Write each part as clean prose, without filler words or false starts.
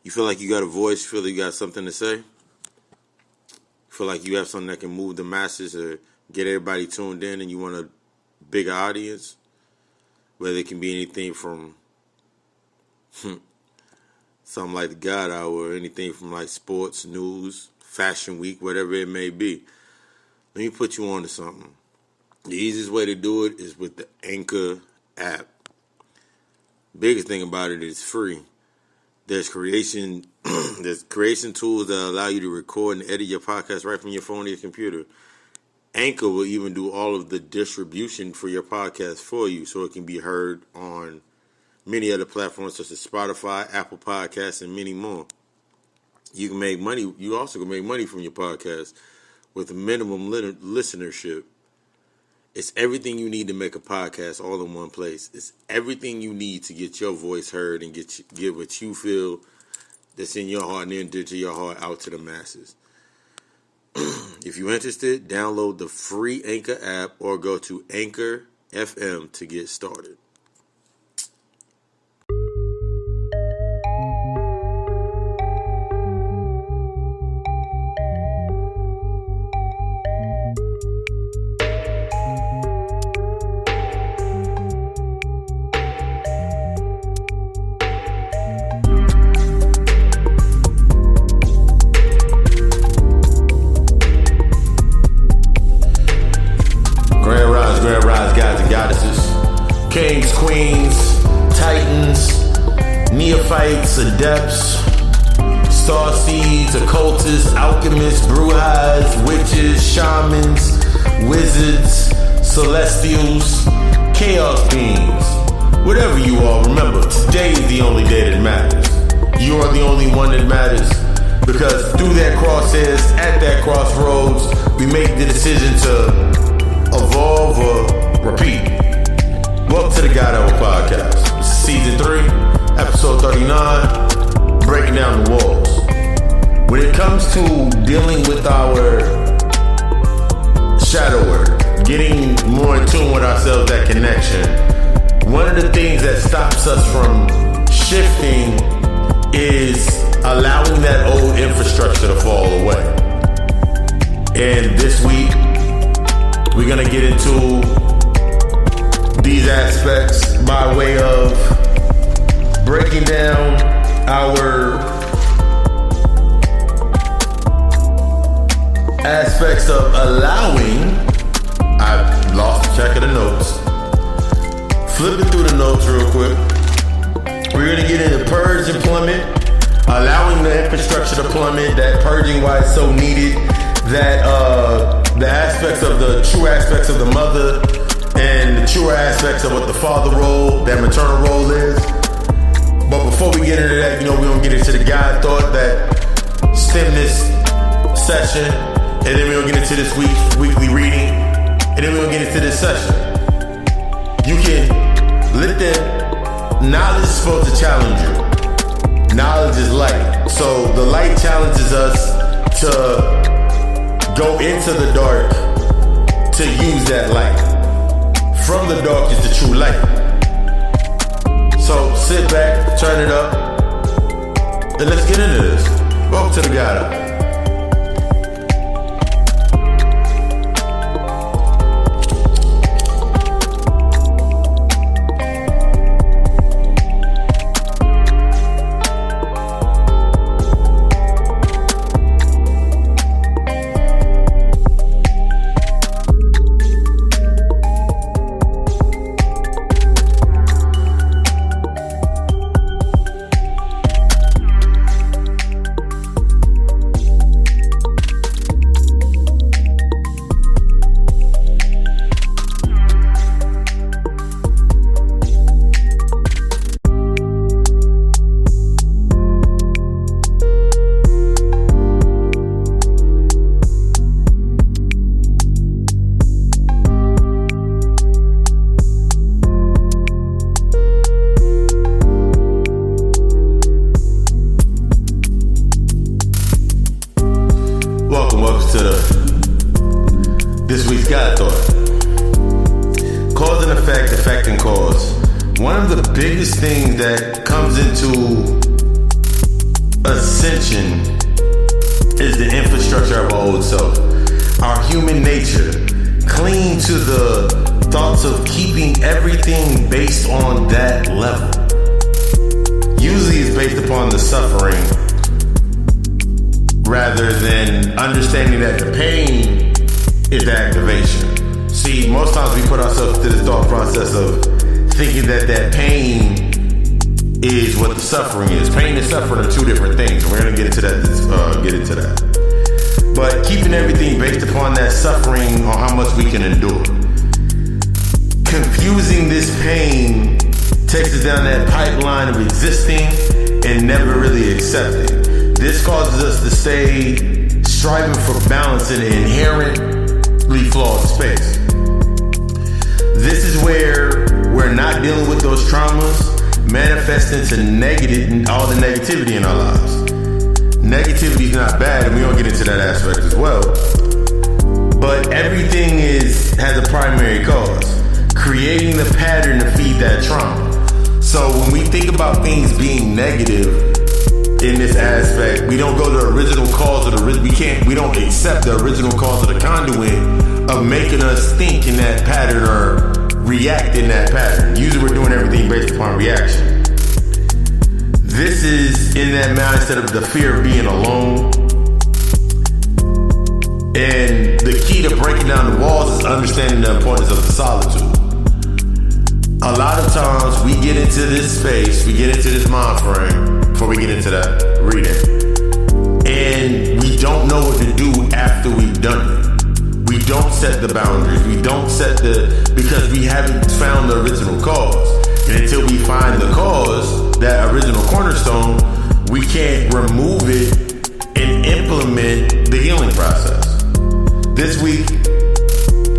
You feel like you got a voice, feel like you got something to say? Feel like you have something that can move the masses or get everybody tuned in and you want a bigger audience? Whether it can be anything from something like the God Hour or anything from like sports, news, fashion week, whatever it may be. Let me put you on to something. The easiest way to do it is with the Anchor app. Biggest thing about it is free. There's creation tools that allow you to record and edit your podcast right from your phone or your computer. Anchor will even do all of the distribution for your podcast for you so it can be heard on many other platforms such as Spotify, Apple Podcasts, and many more. You can make money. You also can make money from your podcast with a minimum listenership. It's everything you need to make a podcast all in one place. It's everything you need to get your voice heard and get what you feel that's in your heart and enter to your heart out to the masses. If you're interested, download the free Anchor app or go to Anchor FM to get started. Kings, queens, titans, neophytes, adepts, starseeds, occultists, alchemists, brujas, witches, shamans, wizards, celestials, chaos beings. Whatever you are, remember, today is the only day that matters. You are the only one that matters. Because through that crosshairs, at that crossroads, we make the decision to evolve or repeat. Welcome to the God Hour Podcast. This is Season 3, Episode 39, Breaking Down the Walls. When it comes to dealing with our shadow work, getting more in tune with ourselves, that connection, one of the things that stops us from shifting is allowing that old infrastructure to fall away. And this week, we're going to get into these aspects by way of breaking down our aspects of allowing. I lost track of the notes. Flipping through the notes real quick. We're going to get into purge and plummet, allowing the infrastructure to plummet, that purging why it's so needed, that the aspects of the true aspects of the mother and the truer aspects of what the father role, that maternal role is. But before we get into that, we're going to get into the God thought that stem this session, and then we're going to get into this week's weekly reading, and then we're going to get into this session. You can let them, knowledge is supposed to challenge you. Knowledge is light. So the light challenges us to go into the dark to use that light. From the dark is the true light. So sit back, turn it up, and let's get into this. Welcome to the God Hour. This week's God Thought. Cause and effect and cause. One of the biggest things that comes into old self. Our human nature cling to the thoughts of keeping everything based on that level. Usually it's based upon the suffering rather than understanding that the pain is the activation. See, most times we put ourselves to this thought process of thinking that pain is what the suffering is. Pain and suffering are two different things. We're going to get into that. But keeping everything based upon that suffering on how much we can endure. Confusing this pain takes us down that pipeline of existing and never really accepting. This causes us to stay striving for balance in an inherently flawed space. This is where we're not dealing with those traumas manifest into all the negativity in our lives. Negativity is not bad, and we don't get into that aspect as well. But everything has a primary cause. Creating the pattern to feed that trauma. So when we think about things being negative in this aspect, we don't go to the original cause of we don't accept the original cause of the conduit of making us think in that pattern or react in that pattern. Usually we're doing everything based upon reaction. This is in that mindset of the fear of being alone. And the key to breaking down the walls is understanding the importance of the solitude. A lot of times we get into this space, we get into this mind frame before we get into that reading. And we don't know what to do after we've done it. We don't set the boundaries. We don't because we haven't found the original cause. And until we find the cause, that original cornerstone, we can't remove it and implement the healing process. This week,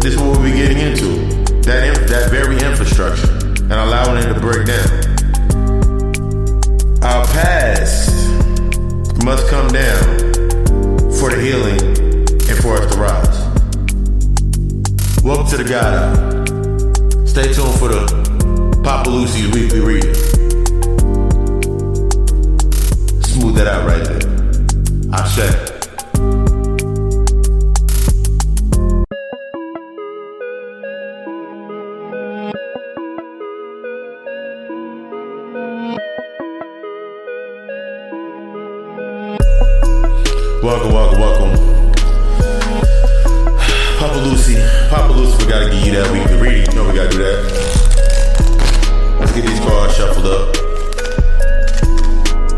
this is what we'll be getting into. That very infrastructure and allowing it to break down. Our past must come down for the healing and for us to rise. Welcome to the God Hour. Stay tuned for the Papa Lucy's weekly reading. Smooth that out right there. Ashe. Welcome. Papa Lucy, we gotta give you that weekly reading. You know we gotta do that. Let's get these cards shuffled up.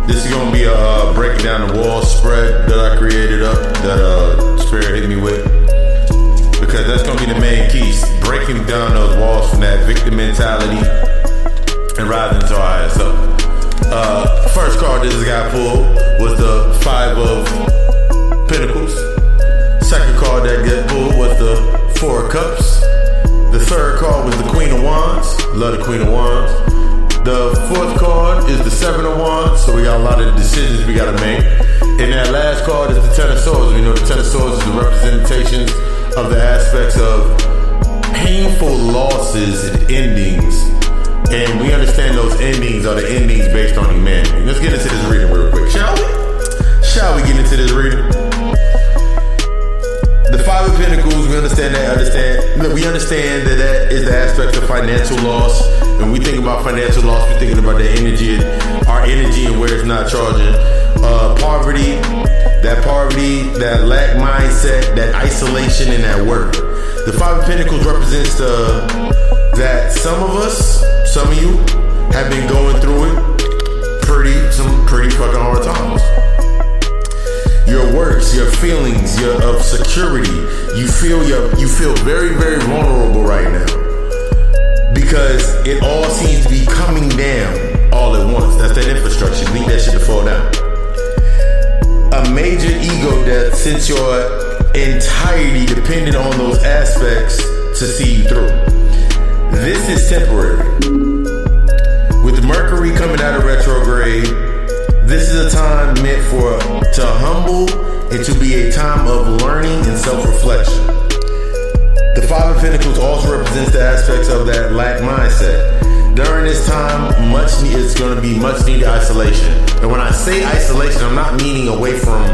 This is gonna be a breaking down the wall spread that I created up, that Spirit hit me with. Because that's gonna be the main keys. Breaking down those walls from that victim mentality and rising to our higher self. First card this guy pulled was the Five of Pentacles. Second card that got pulled was the Four of Cups. The third card was the Queen of Wands. Love the Queen of Wands. The fourth card is the Seven of Wands. So we got a lot of decisions we gotta make. And that last card is the Ten of Swords. We know the Ten of Swords is the representations of the aspects of painful losses and endings. And we understand those endings are the endings based on humanity. Let's get into this reading real quick, shall we? Shall we get into this reading? The Five of Pentacles, we understand that is the aspect of financial loss. When we think about financial loss, we're thinking about our energy and where it's not charging. Poverty, that lack mindset, that isolation, and that work. The Five of Pentacles represents that some of you have been going through it some pretty fucking hard times. Your works, your feelings, of security, you feel very, very vulnerable right now because it all seems to be coming down all at once. That's that infrastructure. You need that shit to fall down. A major ego death since your entirety depended on those aspects to see you through. This is temporary. With Mercury coming out of retrograde, this is a time meant to humble and to be a time of learning and self-reflection. The Five of Pentacles also represents the aspects of that lack mindset. During this time, it's going to be much needed isolation. And when I say isolation, I'm not meaning away from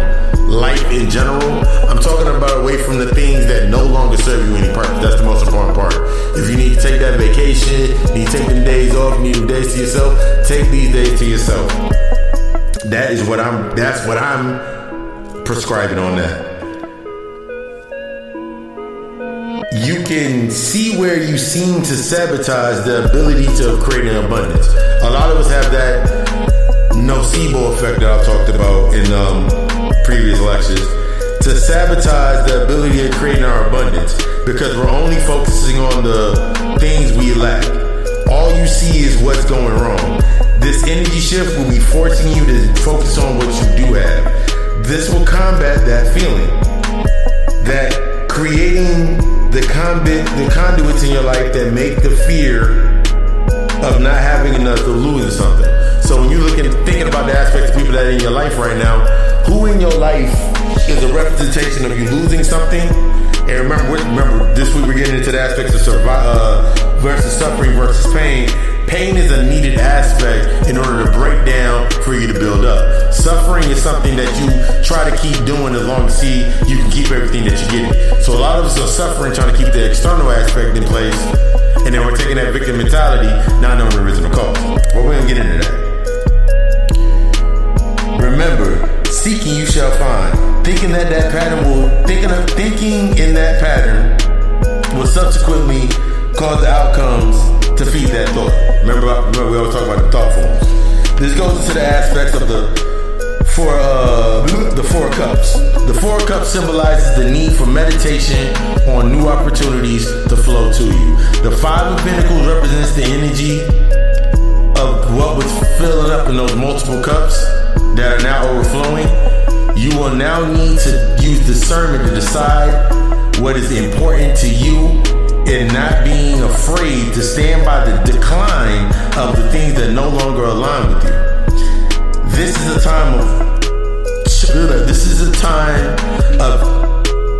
life in general. I'm talking about away from the things that no longer serve you any purpose. That's the most important part. If you need to take that vacation, you need to take them days off, you need them days to yourself, take these days to yourself. That's what I'm prescribing on that. You can see where you seem to sabotage the ability to create an abundance. A lot of us have that nocebo effect that I've talked about in previous lectures, to sabotage the ability of creating our abundance because we're only focusing on the things we lack. All you see is what's going wrong. This energy shift will be forcing you to focus on what you do have. This will combat that feeling, that creating the conduits in your life that make the fear of not having enough, of losing something. So when you're thinking about the aspects of people that are in your life right now, who in your life is a representation of you losing something? And remember, this week we're getting into the aspects of versus suffering versus pain. Pain is a needed aspect in order to break down for you to build up. Suffering is something that you try to keep doing as long as you can keep everything that you're getting. So a lot of us are suffering trying to keep the external aspect in place, and then we're taking that victim mentality, not knowing the original cause. But we're going to get into that. Remember, seeking you shall find. Thinking in that pattern will subsequently cause the outcomes to feed that thought. Remember we always talk about the thought forms. This goes into the aspects of the Four Cups. The Four Cups symbolizes the need for meditation on new opportunities to flow to you. The Five of Pentacles represents the energy of what was filling up in those multiple cups that are now overflowing. You will now need to use discernment to decide what is important to you and not being afraid to stand by the decline of the things that no longer align with you. This is a time of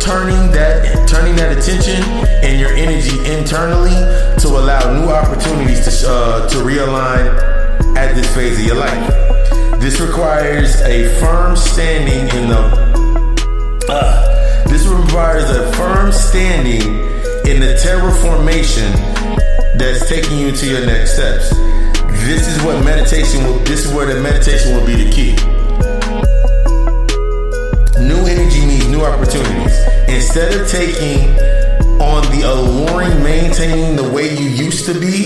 turning that attention and your energy internally to allow new opportunities to realign at this phase of your life. This requires a firm standing in the terraformation that's taking you to your next steps. This is where the meditation will be the key. New energy means new opportunities. Instead of taking on the alluring, maintaining the way you used to be,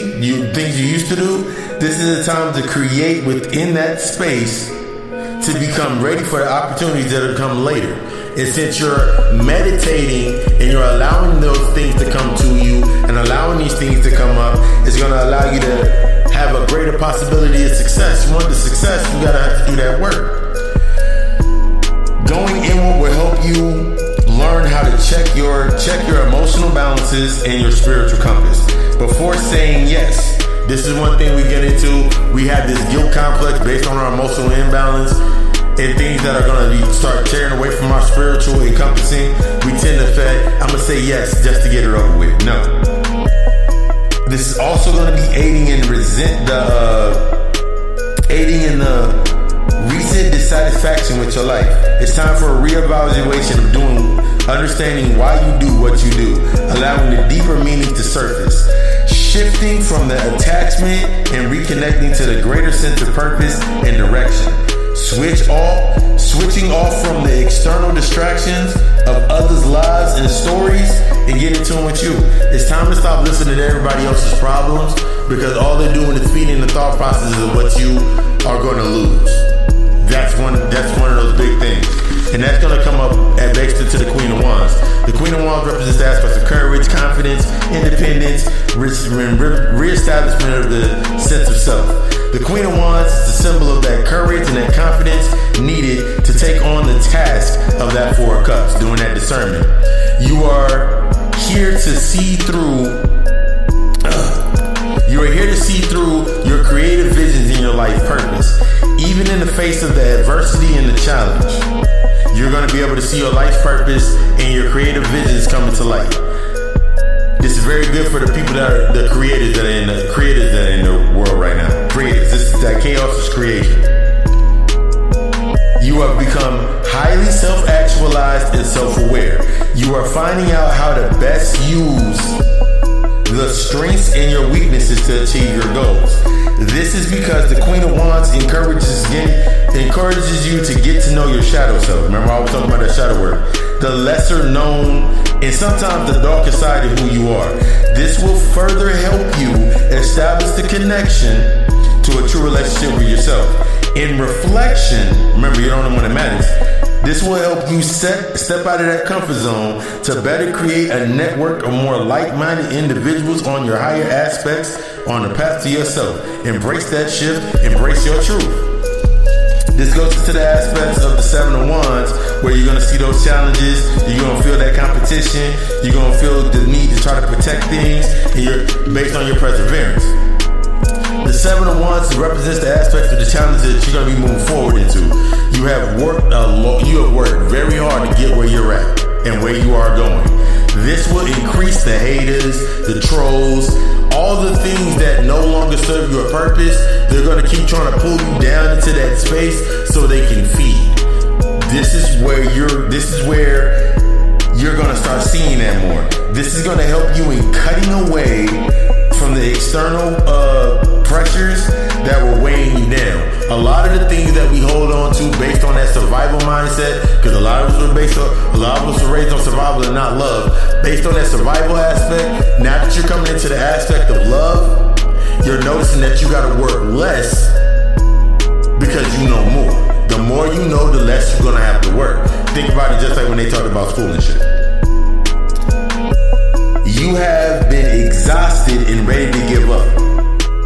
things you used to do, this is a time to create within that space to become ready for the opportunities that will come later. And since you're meditating and you're allowing those things to come to you and allowing these things to come up, it's going to allow you to have a greater possibility of success. You want the success, you got to have to do that work. Going inward will help you learn how to check your emotional balances and your spiritual compass before saying yes. This is one thing we get into. We have this guilt complex based on our emotional imbalance and things that are going to start tearing away from our spiritual encompassing. We tend to say, I'm going to say yes just to get it over with. No. This is also going to be aiding in the recent dissatisfaction with your life. It's time for a reevaluation of understanding why you do what you do, allowing the deeper meaning to surface. Shifting from the attachment and reconnecting to the greater sense of purpose and direction. Switching off from the external distractions of others' lives and stories and get in tune with you. It's time to stop listening to everybody else's problems because all they're doing is feeding the thought processes of what you are going to lose. That's one of those big things. And that's going to come up at next to the Queen of Wands. The Queen of Wands represents the aspects of courage, confidence, independence, reestablishment of the sense of self. The Queen of Wands is the symbol of that courage and that confidence needed to take on the task of that Four of Cups, doing that discernment. You are here to see through. You are here to see through your creative visions in your life purpose, even in the face of the adversity and the challenge. You're going to be able to see your life's purpose and your creative visions coming to light. This is very good for the people that are the creators that are in the world right now. Creators. This is that chaos is creation. You have become highly self-active are finding out how to best use the strengths and your weaknesses to achieve your goals. This is because the Queen of Wands encourages you to get to know your shadow self. Remember, I was talking about that shadow work. The lesser known and sometimes the darker side of who you are. This will further help you establish the connection to a true relationship with yourself. In reflection, remember, you're the only one that matters. This will help you step out of that comfort zone to better create a network of more like-minded individuals on your higher aspects on the path to yourself. Embrace that shift. Embrace your truth. This goes into the aspects of the Seven of Wands, where you're going to see those challenges, you're going to feel that competition, you're going to feel the need to try to protect things, and you're based on your perseverance. The Seven of Wands represents the aspects of the challenges that you're going to be moving forward into. You have worked very hard to get where you're at and where you are going. This will increase the haters, the trolls, all the things that no longer serve your purpose. They're going to keep trying to pull you down into that space so they can feed. This is where you're going to start seeing that more. This is going to help you in cutting away from the external pressures that were weighing you down. A lot of the things that we hold on to based on that survival mindset, because a lot of us were raised on survival and not love. Based on that survival aspect, now that you're coming into the aspect of love, you're noticing that you got to work less because you know more. The more you know, the less you're gonna have to work. Think about it just like when they talk about school and shit. You have been exhausted and ready to give up.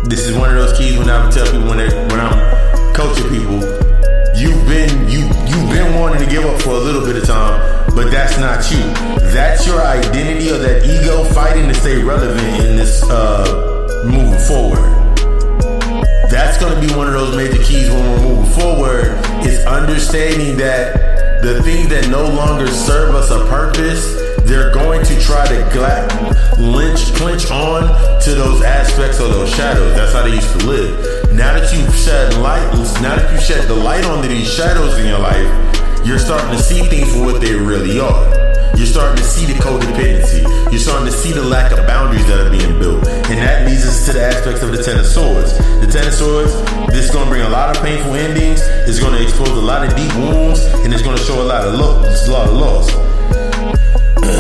This is one of those keys when I tell people when I'm coaching people, you've been wanting to give up for a little bit of time, but that's not you. That's your identity or that ego fighting to stay relevant in this moving forward. That's going to be one of those major keys when we're moving forward, is understanding that the things that no longer serve us a purpose, they're going to try to clinch on to those aspects or those shadows. That's how they used to live. Now that you've shed the light onto these shadows in your life, you're starting to see things for what they really are. You're starting to see the codependency. You're starting to see the lack of boundaries that are being built. And that leads us to the aspects of the Ten of Swords. The Ten of Swords, this is going to bring a lot of painful endings. It's going to expose a lot of deep wounds. And it's going to show a lot of loss.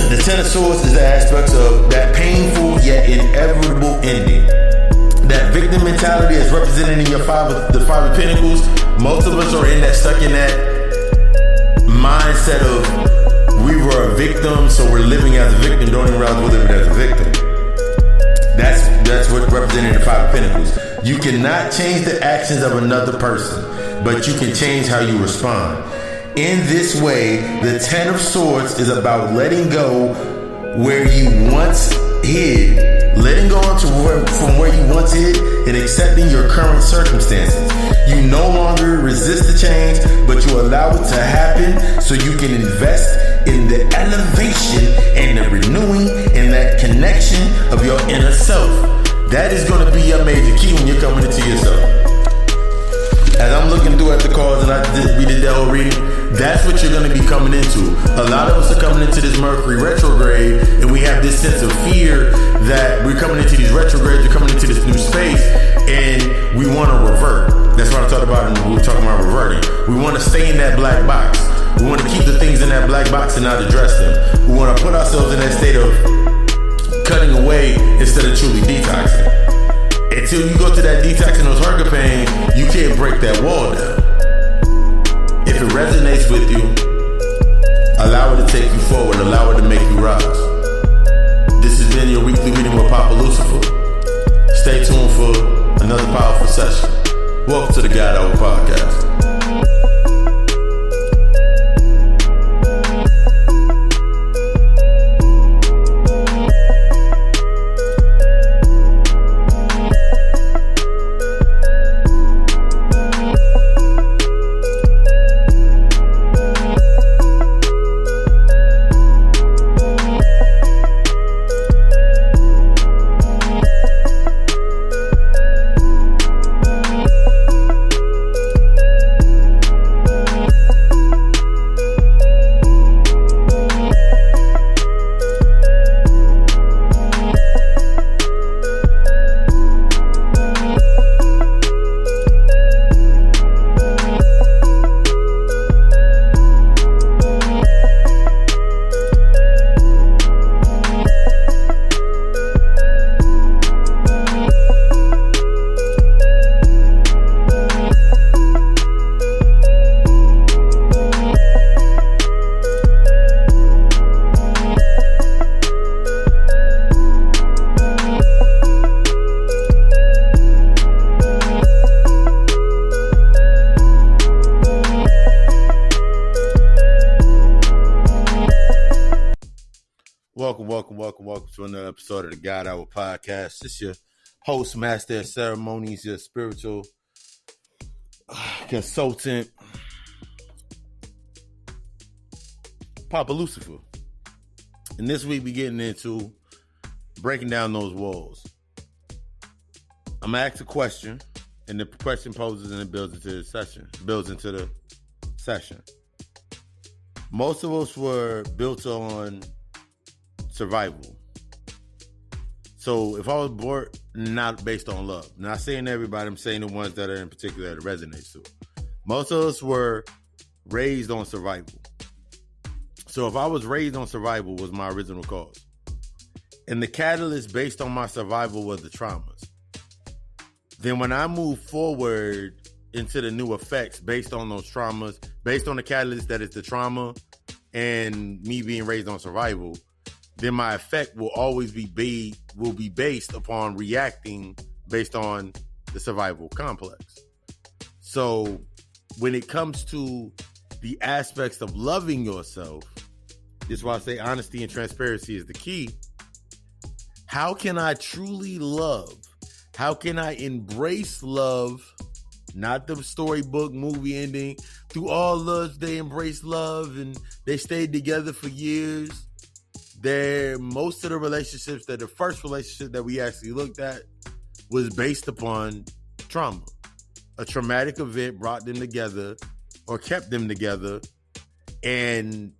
The Ten of Swords is the aspects of that painful yet inevitable ending. That victim mentality is represented in the Five of Pentacles. Most of us are stuck in that mindset of we were a victim, so we're living as a victim. Don't even realize we're living as a victim. That's what represented in the Five of Pentacles. You cannot change the actions of another person, but you can change how you respond. In this way, the Ten of Swords is about letting go where you once hid, letting go from where you once hid, and accepting your current circumstances. You no longer resist the change, but you allow it to happen so you can invest in the elevation and the renewing and that connection of your inner self. That is going to be your major key when you're coming into yourself. As I'm looking through at the cards and we did that whole reading, that's what you're going to be coming into. A lot of us are coming into this Mercury retrograde, and we have this sense of fear that we're coming into these retrogrades, we're coming into this new space, and we want to revert. That's what I talked about when we were talking about reverting. We want to stay in that black box. We want to keep the things in that black box and not address them. We want to put ourselves in that state of cutting away instead of truly detoxing. Until you go to that detox and those hunger pains, you can't break that wall down. If it resonates with you, allow it to take you forward, allow it to make you rise. This has been your weekly reading with Papa Lucifer. Stay tuned for another powerful session. Welcome to the God Hour Podcast. welcome to another episode of the God Hour Podcast. This is your host, Master of Ceremonies, your spiritual consultant, Papa Lucifer. And this week we getting into breaking down those walls. I'm gonna ask a question, and the question poses and it builds into the session. Most of us were built on survival. So if I was born not based on love, not saying everybody, I'm saying the ones that are in particular that it resonates to. Most of us were raised on survival. So if I was raised on survival was my original cause. And the catalyst based on my survival was the traumas. Then when I move forward into the new effects based on those traumas, based on the catalyst that is the trauma and me being raised on survival, then my effect will always be based upon reacting based on the survival complex. So when it comes to the aspects of loving yourself, this is why I say honesty and transparency is the key. How can I truly love? How can I embrace love? Not the storybook movie ending. Through all loves, they embraced love and they stayed together for years. Most of the relationships the first relationship that we actually looked at was based upon trauma. A traumatic event brought them together or kept them together. And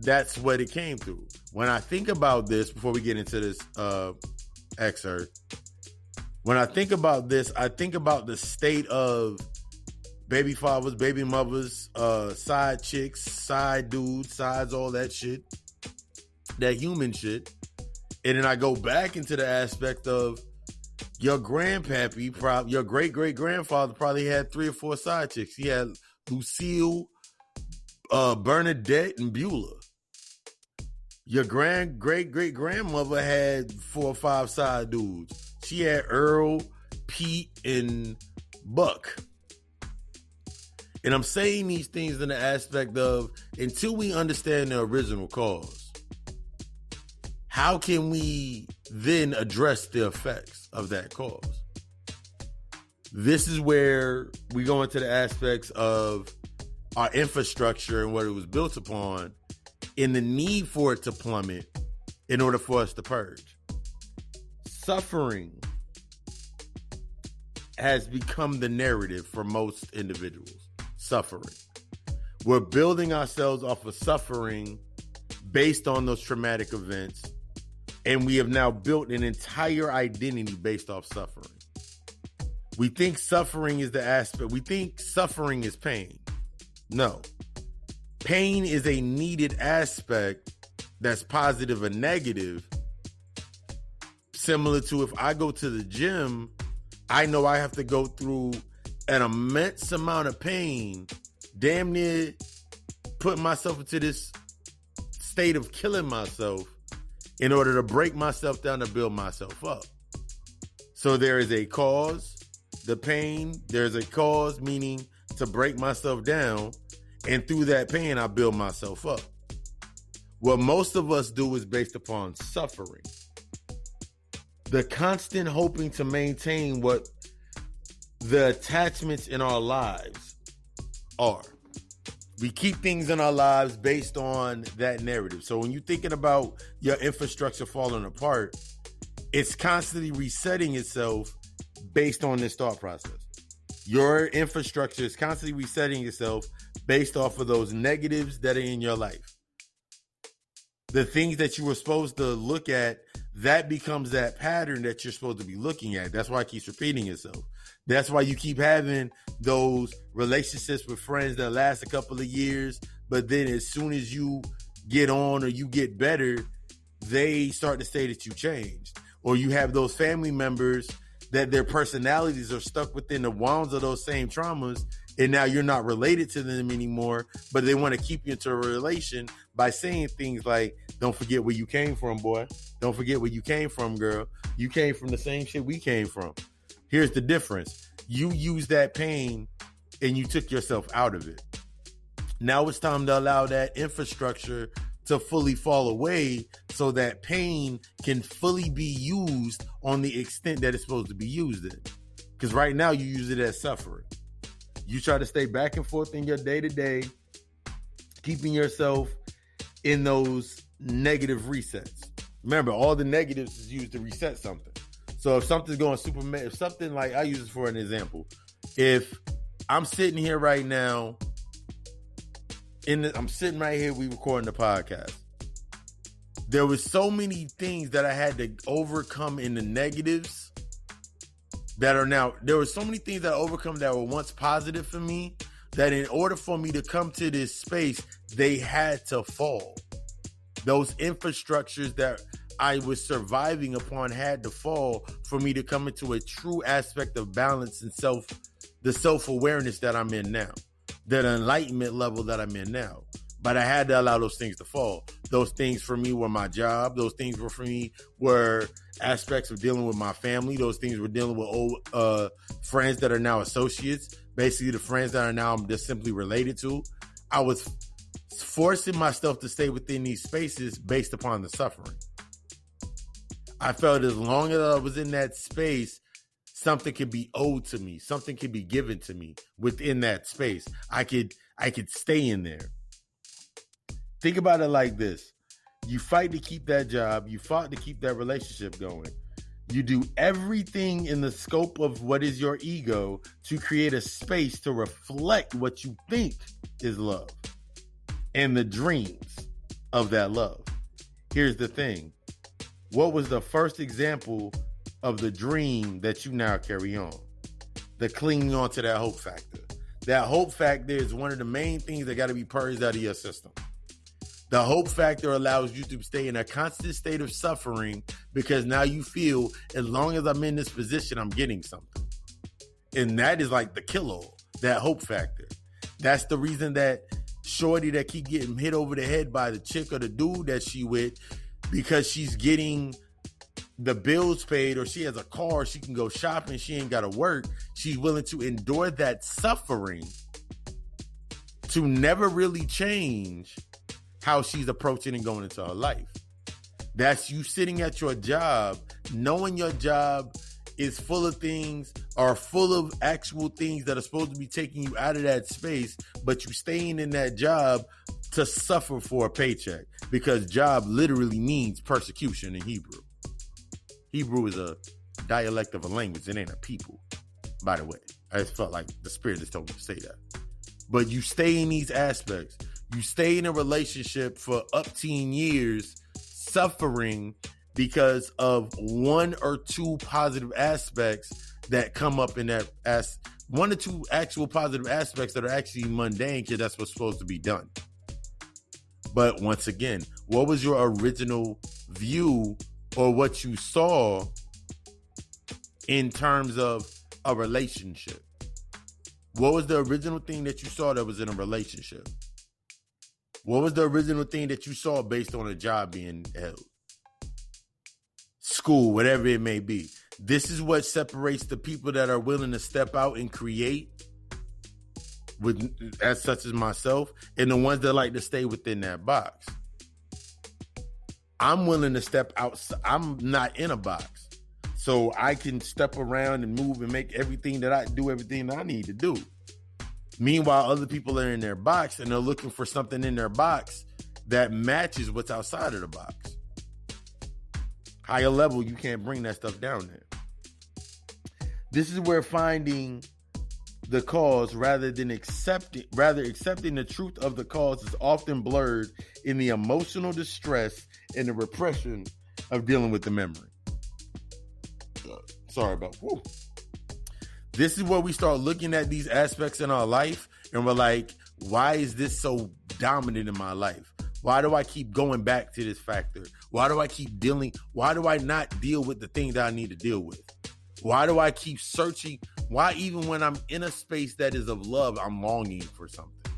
that's what it came through. When I think about this, before we get into this excerpt, when I think about this, I think about the state of baby fathers, baby mothers, side chicks, side dudes, sides, all that shit, that human shit. And then I go back into the aspect of your grandpappy, your great-great-grandfather probably had 3 or 4 side chicks. He had Lucille, Bernadette, and Beulah. Your great-great-grandmother had 4 or 5 side dudes. She had Earl, Pete, and Buck. And I'm saying these things in the aspect of, until we understand the original cause, how can we then address the effects of that cause? This is where we go into the aspects of our infrastructure and what it was built upon, and the need for it to plummet in order for us to purge. Suffering has become the narrative for most individuals. Suffering. We're building ourselves off of suffering based on those traumatic events, and we have now built an entire identity based off suffering. We think suffering is the aspect. We think suffering is pain. No. Pain is a needed aspect that's positive or negative. Similar to if I go to the gym, I know I have to go through an immense amount of pain, damn near putting myself into this state of killing myself in order to break myself down to build myself up. So there is a cause, the pain, there's a cause, meaning to break myself down. And through that pain, I build myself up. What most of us do is based upon suffering. The constant hoping to maintain what the attachments in our lives are. We keep things in our lives based on that narrative. So when you're thinking about your infrastructure falling apart, it's constantly resetting itself based on this thought process. Your infrastructure is constantly resetting itself based off of those negatives that are in your life. The things that you were supposed to look at, that becomes that pattern that you're supposed to be looking at. That's why it keeps repeating itself. That's why you keep having those relationships with friends that last a couple of years, but then as soon as you get on or you get better, they start to say that you changed. Or you have those family members that their personalities are stuck within the wounds of those same traumas, and now you're not related to them anymore, but they want to keep you into a relation by saying things like, don't forget where you came from, boy. Don't forget where you came from, girl. You came from the same shit we came from. Here's the difference. You used that pain and you took yourself out of it. Now it's time to allow that infrastructure to fully fall away so that pain can fully be used on the extent that it's supposed to be used in. Because right now you use it as suffering. You try to stay back and forth in your day-to-day, keeping yourself in those negative resets. Remember, all the negatives is used to reset something. So if something's going if something like, I use this for an example. If I'm sitting here right now, I'm sitting right here, we recording the podcast. There was so many things that I had to overcome in the negatives that are now, there were so many things that I overcome that were once positive for me, that in order for me to come to this space, they had to fall. Those infrastructures that I was surviving upon had to fall for me to come into a true aspect of balance and the self-awareness that I'm in now, that enlightenment level that I'm in now. But I had to allow those things to fall. Those things for me were my job. Those things were for me were aspects of dealing with my family. Those things were dealing with old friends that are now associates. Basically, the friends that are now I'm just simply related to. I was forcing myself to stay within these spaces based upon the suffering. I felt as long as I was in that space, something could be owed to me. Something could be given to me within that space. I could stay in there. Think about it like this. You fight to keep that job. You fought to keep that relationship going. You do everything in the scope of what is your ego to create a space to reflect what you think is love and the dreams of that love. Here's the thing. What was the first example of the dream that you now carry on? The clinging on to that hope factor. That hope factor is one of the main things that got to be purged out of your system. The hope factor allows you to stay in a constant state of suffering because now you feel as long as I'm in this position, I'm getting something. And that is like the kill-all, that hope factor. That's the reason that shorty that keep getting hit over the head by the chick or the dude that she with, because she's getting the bills paid or she has a car, she can go shopping, she ain't got to work. She's willing to endure that suffering to never really change how she's approaching and going into her life. That's you sitting at your job, knowing your job is full of things or full of actual things that are supposed to be taking you out of that space, but you staying in that job to suffer for a paycheck, because job literally means persecution in Hebrew. Hebrew is a dialect of a language. It ain't a people, by the way. I just felt like the spirit just told me to say that. But you stay in these aspects. You stay in a relationship for up to years, suffering because of one or two positive aspects that come up in that one or two actual positive aspects that are actually mundane, because that's what's supposed to be done. But once again, what was your original view or what you saw in terms of a relationship? What was the original thing that you saw that was in a relationship? What was the original thing that you saw based on a job being held? School, whatever it may be. This is what separates the people that are willing to step out and create, as such as myself, and the ones that like to stay within that box. I'm willing to step out. I'm not in a box. So I can step around and move and make everything that I need to do. Meanwhile, other people are in their box and they're looking for something in their box that matches what's outside of the box. Higher level, you can't bring that stuff down there. This is where finding the cause rather accepting the truth of the cause is often blurred in the emotional distress and the repression of dealing with the memory. Sorry about that. This is where we start looking at these aspects in our life and we're like, why is this so dominant in my life? Why do I keep going back to this factor? Why do I keep dealing? Why do I not deal with the thing that I need to deal with? Why do I keep searching? Why even when I'm in a space that is of love, I'm longing for something?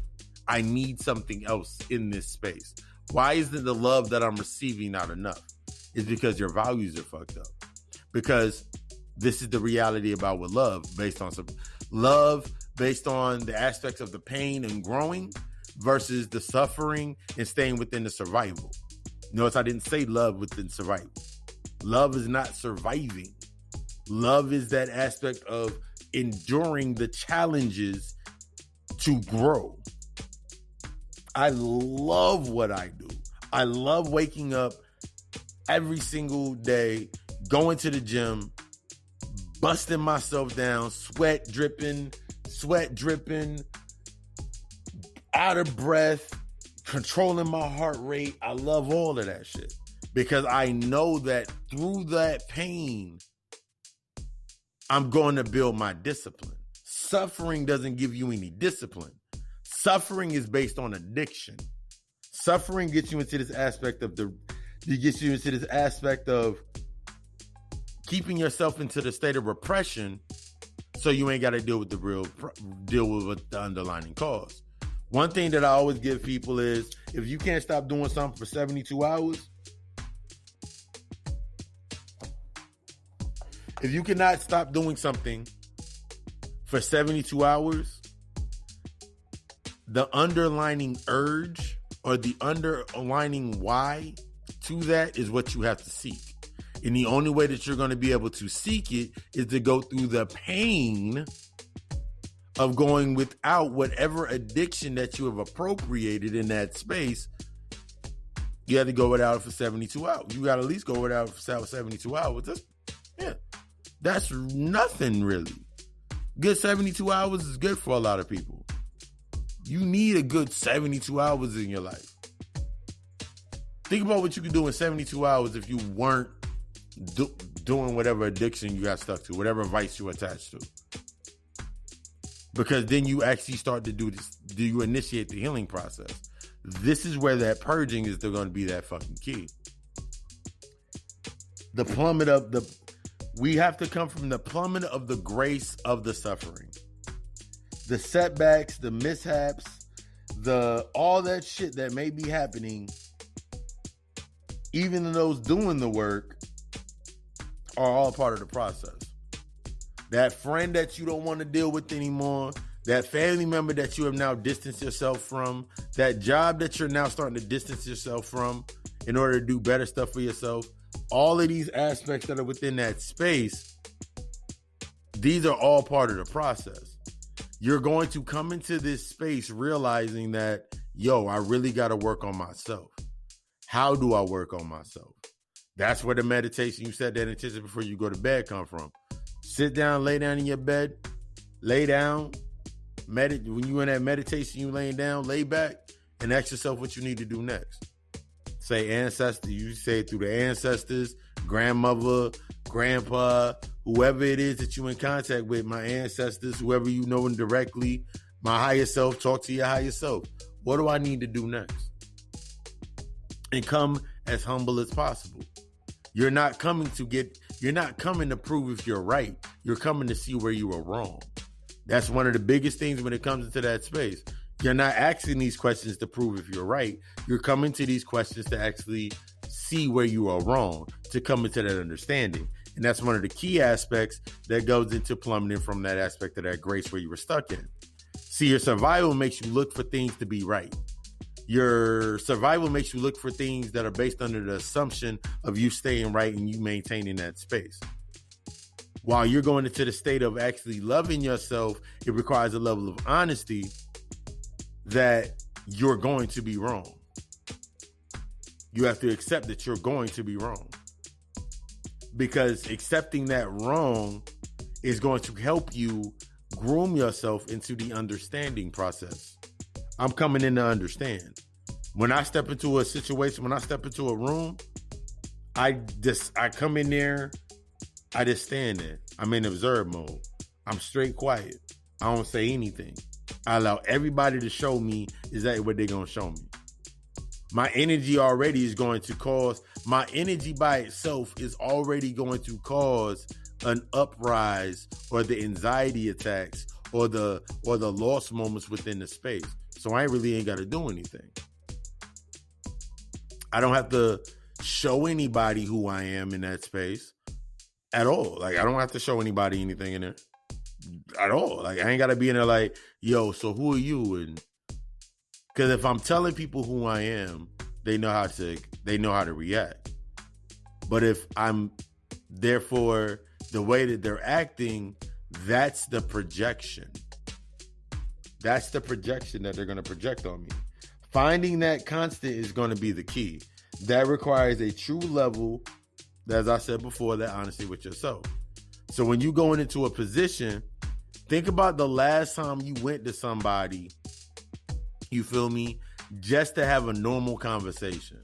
I need something else in this space. Why isn't the love that I'm receiving not enough? It's because your values are fucked up. Because this is the reality about what love, based on the aspects of the pain and growing. versus the suffering and staying within the survival. Notice I didn't say love within survival. Love is not surviving. Love is that aspect of enduring the challenges to grow. I love what I do. I love waking up every single day, going to the gym, busting myself down, sweat dripping, out of breath, controlling my heart rate. I love all of that shit because I know that through that pain, I'm going to build my discipline. Suffering doesn't give you any discipline. Suffering is based on addiction. Suffering gets you into this aspect of keeping yourself into the state of repression, so you ain't got to deal with the underlying cause. One thing that I always give people is, if you can't stop doing something for 72 hours, if you cannot stop doing something for 72 hours, the underlining urge or the underlining why to that is what you have to seek. And the only way that you're going to be able to seek it is to go through the pain of going without whatever addiction that you have appropriated in that space. You have to go without it for 72 hours. You got to at least go without it for 72 hours. That's nothing really. Good 72 hours is good for a lot of people. You need a good 72 hours in your life. Think about what you could do in 72 hours if you weren't doing whatever addiction you got stuck to, whatever vice you attached to. Because then you actually start to do this. Do you initiate the healing process? This is where that purging is going to be that fucking key. We have to come from the plummet of the grace of the suffering. The setbacks, the mishaps, all that shit that may be happening, even those doing the work, are all part of the process. That friend that you don't want to deal with anymore, that family member that you have now distanced yourself from, that job that you're now starting to distance yourself from in order to do better stuff for yourself, all of these aspects that are within that space, these are all part of the process. You're going to come into this space realizing that, I really got to work on myself. How do I work on myself? That's where the meditation, you set that intention before you go to bed, come from. Sit down, lay down in your bed, lay down. When you're in that meditation, you laying down, lay back, and ask yourself what you need to do next. Say ancestor, you say it through the ancestors, grandmother, grandpa, whoever it is that you're in contact with, my ancestors, whoever you know indirectly, my higher self, talk to your higher self. What do I need to do next? And come as humble as possible. You're not coming to prove if you're right. You're coming to see where you are wrong. That's one of the biggest things when it comes into that space. You're not asking these questions to prove if you're right. You're coming to these questions to actually see where you are wrong, to come into that understanding. And that's one of the key aspects that goes into plummeting from that aspect of that grace where you were stuck in. See, your survival makes you look for things to be right. Your survival makes you look for things that are based under the assumption of you staying right and you maintaining that space. While you're going into the state of actually loving yourself, it requires a level of honesty that you're going to be wrong. You have to accept that you're going to be wrong. Because accepting that wrong is going to help you groom yourself into the understanding process. I'm coming in to understand. When I step into a situation, when I step into a room, I come in there, I just stand there. I'm in observe mode. I'm straight quiet. I don't say anything. I allow everybody to show me exactly what they're going to show me. My energy already is going to cause, my energy by itself is already going to cause an uprise or the anxiety attacks or the lost moments within the space. So I really ain't got to do anything. I don't have to show anybody who I am in that space at all. Like, I don't have to show anybody anything in there at all. Like, I ain't got to be in there like, yo, so who are you? And Because if I'm telling people who I am, they know how to react. But if I'm, therefore, the way that they're acting, that's the projection. That's the projection that they're going to project on me. Finding that constant is going to be the key. That requires a true level, as I said before, that honesty with yourself. So when you going into a position, think about the last time you went to somebody, you feel me, just to have a normal conversation.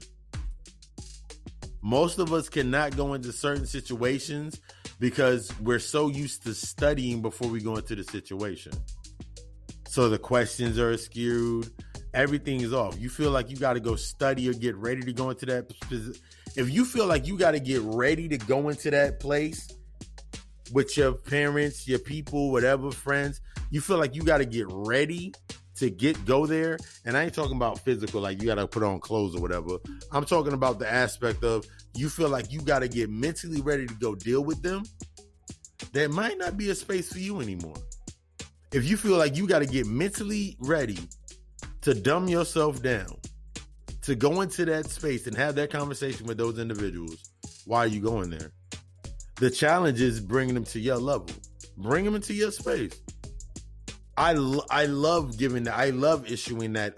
Most of us cannot go into certain situations because we're so used to studying before we go into the situation. So the questions are skewed. Everything is off. You feel like you got to go study or get ready to go into that. If you feel like you got to get ready to go into that place with your parents, your people, whatever, friends, you feel like you got to get ready to go there. And I ain't talking about physical, like you got to put on clothes or whatever. I'm talking about the aspect of you feel like you got to get mentally ready to go deal with them. There might not be a space for you anymore. If you feel like you got to get mentally ready to dumb yourself down, to go into that space and have that conversation with those individuals, why are you going there? The challenge is bringing them to your level. Bring them into your space. I love giving that. I love issuing that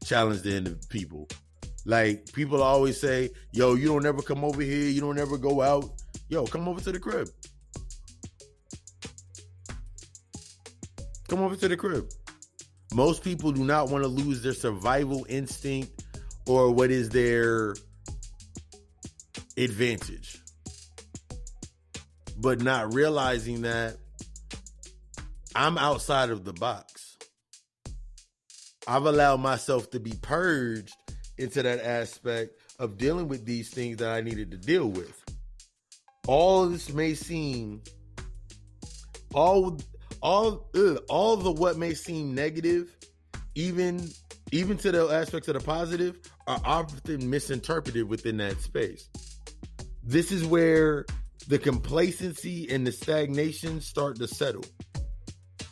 challenge to people. Like, people always say, yo, you don't ever come over here. You don't ever go out. Yo, come over to the crib. Come over to the crib. Most people do not want to lose their survival instinct or what is their advantage. But not realizing that I'm outside of the box. I've allowed myself to be purged into that aspect of dealing with these things that I needed to deal with. All this may seem, all the what may seem negative, even to the aspects of the positive, are often misinterpreted within that space. This is where the complacency and the stagnation start to settle.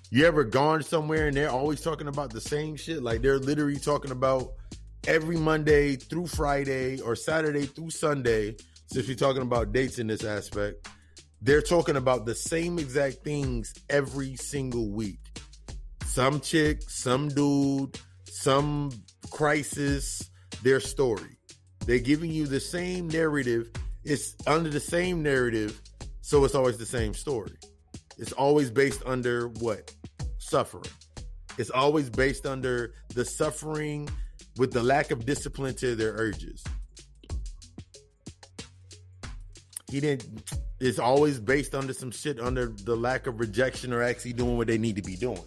You ever gone somewhere and they're always talking about the same shit? Like, they're literally talking about every Monday through Friday or Saturday through Sunday, since we're talking about dates in this aspect, they're talking about the same exact things every single week. Some chick, some dude, some crisis, their story. They're giving you the same narrative. It's under the same narrative, so it's always the same story. It's always based under what? Suffering. It's always based under the suffering with the lack of discipline to their urges. It's always based under some shit under the lack of rejection or actually doing what they need to be doing.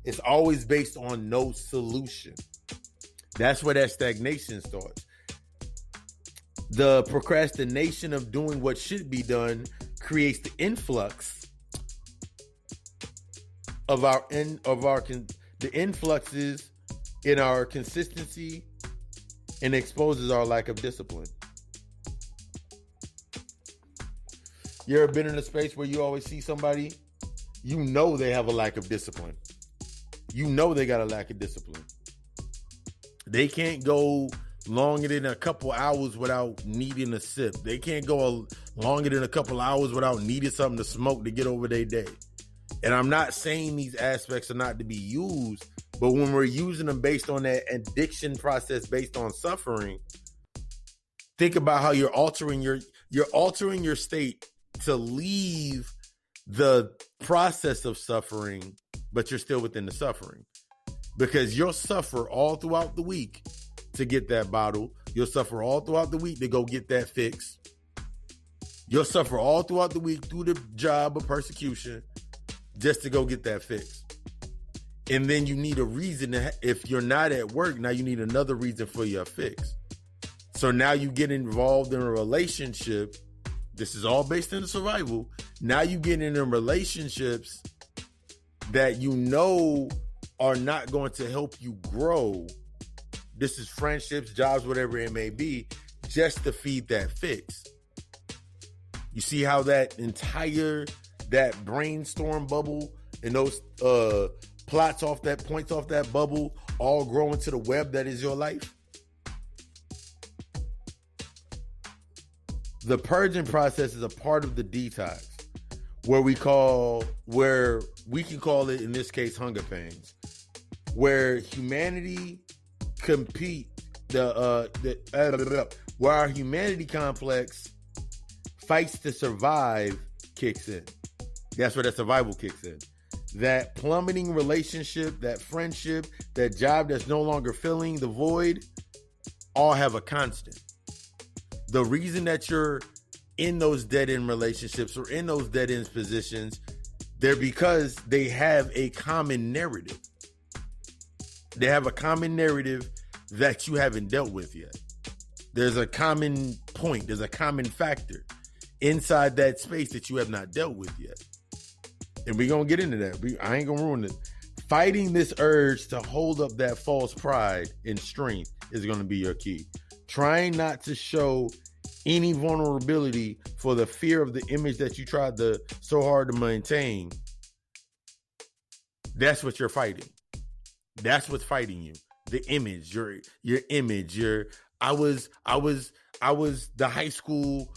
It's always based on no solution. That's where that stagnation starts. The procrastination of doing what should be done creates the influx of the influxes in our consistency and exposes our lack of discipline. You ever been in a space where you always see somebody, you know they have a lack of discipline. You know they got a lack of discipline. They can't go longer than a couple hours without needing a sip. They can't go longer than a couple hours without needing something to smoke to get over their day. And I'm not saying these aspects are not to be used, but when we're using them based on that addiction process, based on suffering, think about how you're altering your state to leave the process of suffering, but you're still within the suffering. Because you'll suffer all throughout the week to get that bottle. You'll suffer all throughout the week to go get that fix. You'll suffer all throughout the week through the job of persecution just to go get that fix. And then you need a reason if you're not at work, now you need another reason for your fix. So now you get involved in a relationship. This is all based in the survival. Now you get in relationships that you know are not going to help you grow. This is friendships, jobs, whatever it may be, just to feed that fix. You see how that brainstorm bubble and those points off that bubble all grow into the web that is your life? The purging process is a part of the detox, where we can call it, in this case, hunger pains, where humanity where our humanity complex fights to survive kicks in. That's where that survival kicks in. That plummeting relationship, that friendship, that job that's no longer filling the void, all have a constant. The reason that you're in those dead-end relationships or in those dead-end positions, they're because they have a common narrative. They have a common narrative that you haven't dealt with yet. There's a common point. There's a common factor inside that space that you have not dealt with yet. And we're going to get into that. I ain't going to ruin it. Fighting this urge to hold up that false pride and strength is going to be your key. Trying not to show any vulnerability for the fear of the image that you tried so hard to maintain. That's what you're fighting. That's what's fighting you. The image, your image, I was the high school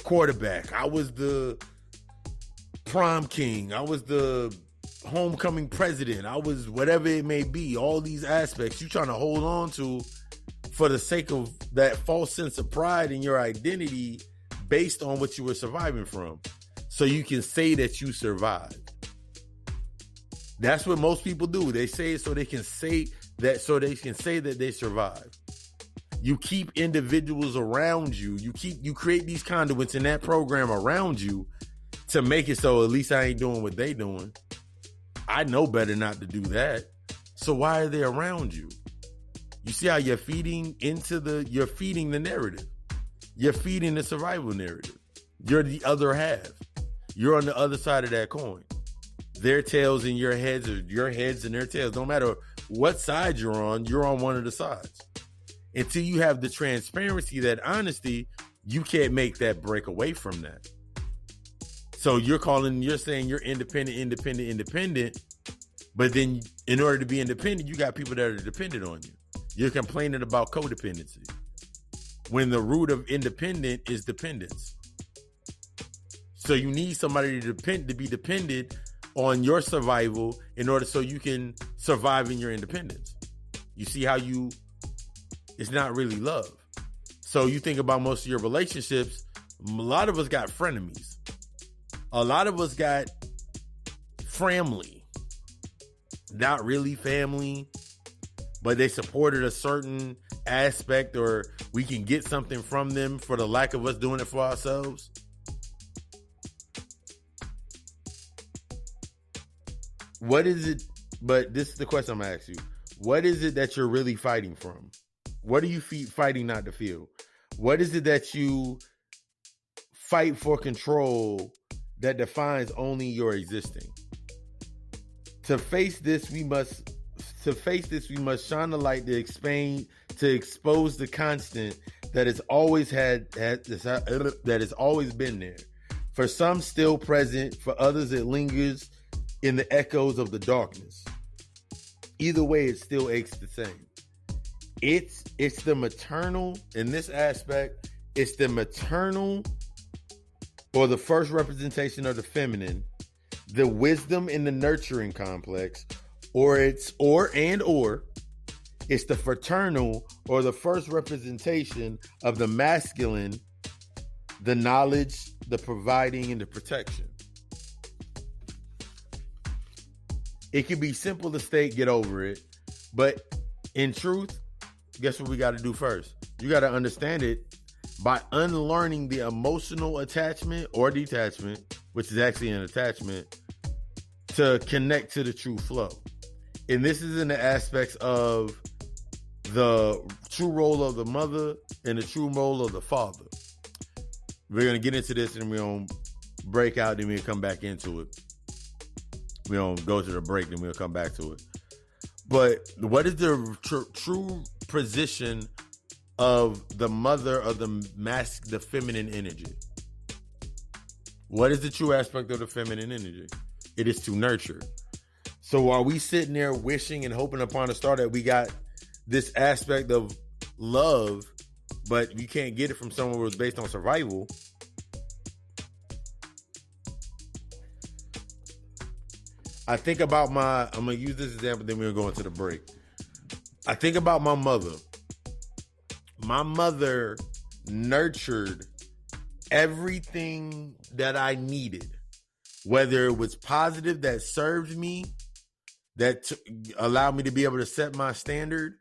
quarterback. I was the prom king. I was the homecoming president. I was whatever it may be. All these aspects you trying to hold on to for the sake of that false sense of pride in your identity based on what you were surviving from. So you can say that you survived. That's what most people do. They say it so they can say that they survive. You keep individuals around you. You create these conduits in that program around you to make it so at least I ain't doing what they doing. I know better not to do that. So why are they around you? You see how you're feeding the narrative. You're feeding the survival narrative. You're the other half. You're on the other side of that coin. Their tails in your heads, or your heads and their tails. No matter what side you're on one of the sides. Until you have the transparency, that honesty, you can't make that break away from that. So you're saying you're independent, but then in order to be independent, you got people that are dependent on you. You're complaining about codependency when the root of independent is dependence. So you need somebody to be dependent on your survival in order so you can survive in your independence. You see how it's not really love. So you think about most of your relationships, a lot of us got frenemies. A lot of us got family. Not really family, but they supported a certain aspect, or we can get something from them for the lack of us doing it for ourselves. What is it? But this is the question I'm going to ask you. What is it that you're really fighting from? What are you fighting not to feel? What is it that you fight for control that defines only your existing? To face this, we must shine the light to expose the constant that has always that has always been there. For some, still present. For others, it lingers in the echoes of the darkness. Either way, it still aches the same. It's the maternal, in this aspect, it's the maternal, or the first representation of the feminine, the wisdom in the nurturing complex, or it's the fraternal, or the first representation of the masculine, the knowledge, the providing, and the protection. It can be simple to state, get over it. But in truth, guess what we got to do first? You got to understand it by unlearning the emotional attachment or detachment, which is actually an attachment, to connect to the true flow. And this is in the aspects of the true role of the mother and the true role of the father. We're going to get into this and we're going to break out and we'll come back into it. We're going to go to the break and we'll come back to it. But what is the true position of the mother of the feminine energy? What is the true aspect of the feminine energy? It is to nurture. So are we sitting there wishing and hoping upon a star that we got this aspect of love, but you can't get it from someone who was based on survival? I think about I'm going to use this example, then we're going to go into the break. I think about my mother. My mother nurtured everything that I needed, whether it was positive that served me, that allowed me to be able to set my standard,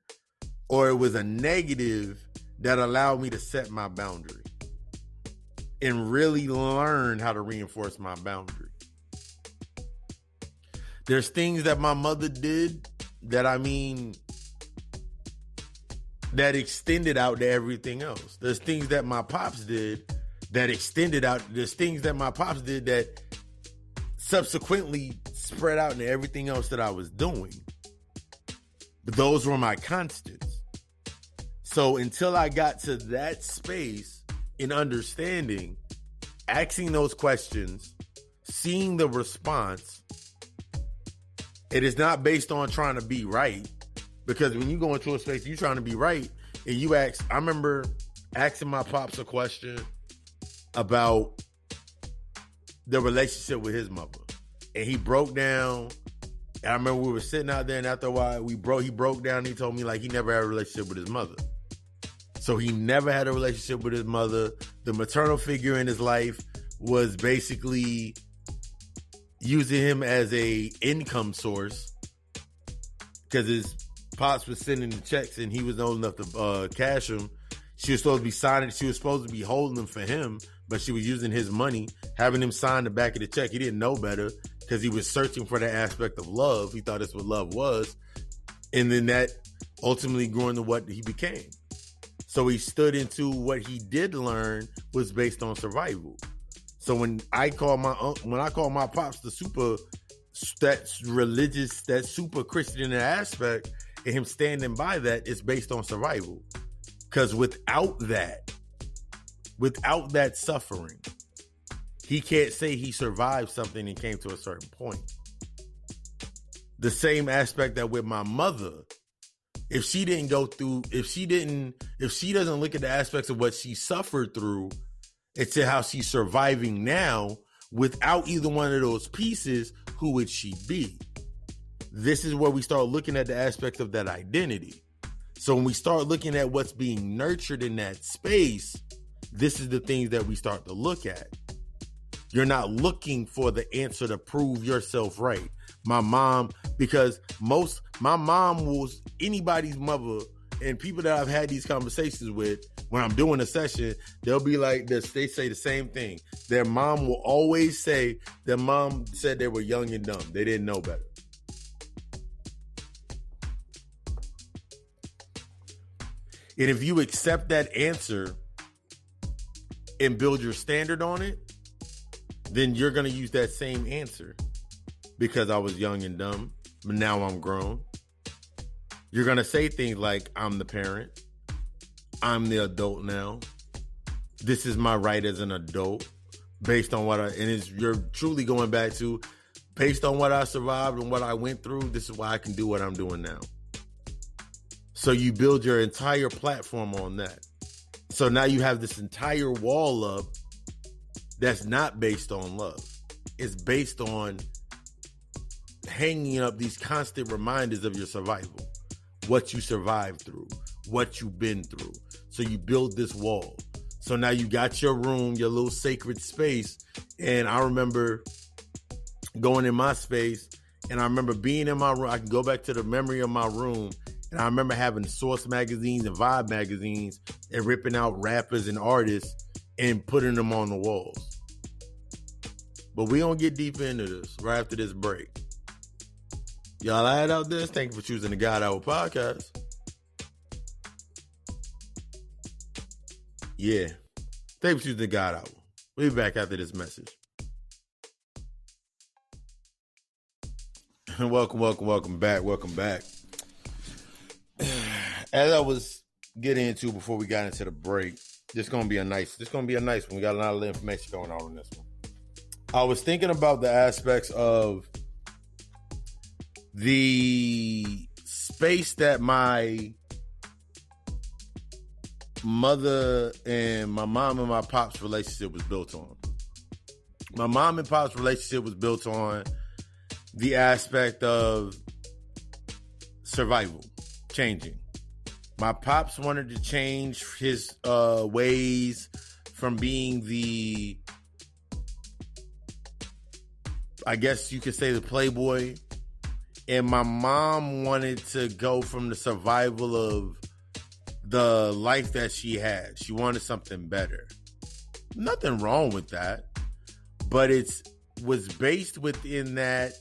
or it was a negative that allowed me to set my boundary and really learn how to reinforce my boundary. There's things that my mother did that that extended out to everything else. There's things that my pops did that extended out. There's things that my pops did that subsequently spread out into everything else that I was doing. But those were my constants. So until I got to that space in understanding, asking those questions, seeing the response, it is not based on trying to be right. Because when you go into a space, you're trying to be right, and you ask, I remember asking my pops a question about the relationship with his mother. And he broke down. And I remember we were sitting out there, and after a while, he broke down, and he told me like he never had a relationship with his mother. So he never had a relationship with his mother. The maternal figure in his life was basically using him as a income source because his pops was sending the checks and he was old enough to cash them. She was supposed to be signing. She was supposed to be holding them for him, but she was using his money, having him sign the back of the check. He didn't know better because he was searching for that aspect of love. He thought that's what love was. And then that ultimately grew into what he became. So he stood into what he did learn was based on survival. So when I call my pops that's religious, that super Christian aspect, and him standing by that, it's based on survival. Because without that suffering, he can't say he survived something and came to a certain point. The same aspect that with my mother, if she doesn't look at the aspects of what she suffered through, it's how she's surviving now. Without either one of those pieces, who would she be? This is where we start looking at the aspects of that identity. So when we start looking at what's being nurtured in that space, this is the things that we start to look at. You're not looking for the answer to prove yourself right. My mom was anybody's mother, and people that I've had these conversations with, when I'm doing a session, they'll be like this. They say the same thing. Their mom will always say their mom said they were young and dumb. They didn't know better. And if you accept that answer and build your standard on it, then you're going to use that same answer. Because I was young and dumb, but now I'm grown. You're going to say things like, I'm the parent. I'm the adult now. This is my right as an adult based on you're truly going back to, based on what I survived and what I went through, this is why I can do what I'm doing now. So you build your entire platform on that. So now you have this entire wall up that's not based on love. It's based on hanging up these constant reminders of your survival, what you survived through, what you've been through. So you build this wall. So now you got your room, your little sacred space. And I remember going in my space, and I remember being in my room. I can go back to the memory of my room, and I remember having Source magazines and Vibe magazines and ripping out rappers and artists and putting them on the walls. But we gonna get deep into this right after this break. Y'all had out there, thank you for choosing the God Hour podcast. Yeah, thank you for choosing the God Hour. We'll be back after this message. Welcome back. As I was getting into before we got into the break, this gonna be a nice one. We got a lot of information going on in this one. I was thinking about the aspects of the space that my mother and my mom and my pop's relationship was built on. My mom and pop's relationship was built on the aspect of survival, changing. My pops wanted to change his ways from being the, I guess you could say, the playboy. And my mom wanted to go from the survival of the life that she had. She wanted something better. Nothing wrong with that. But it was based within that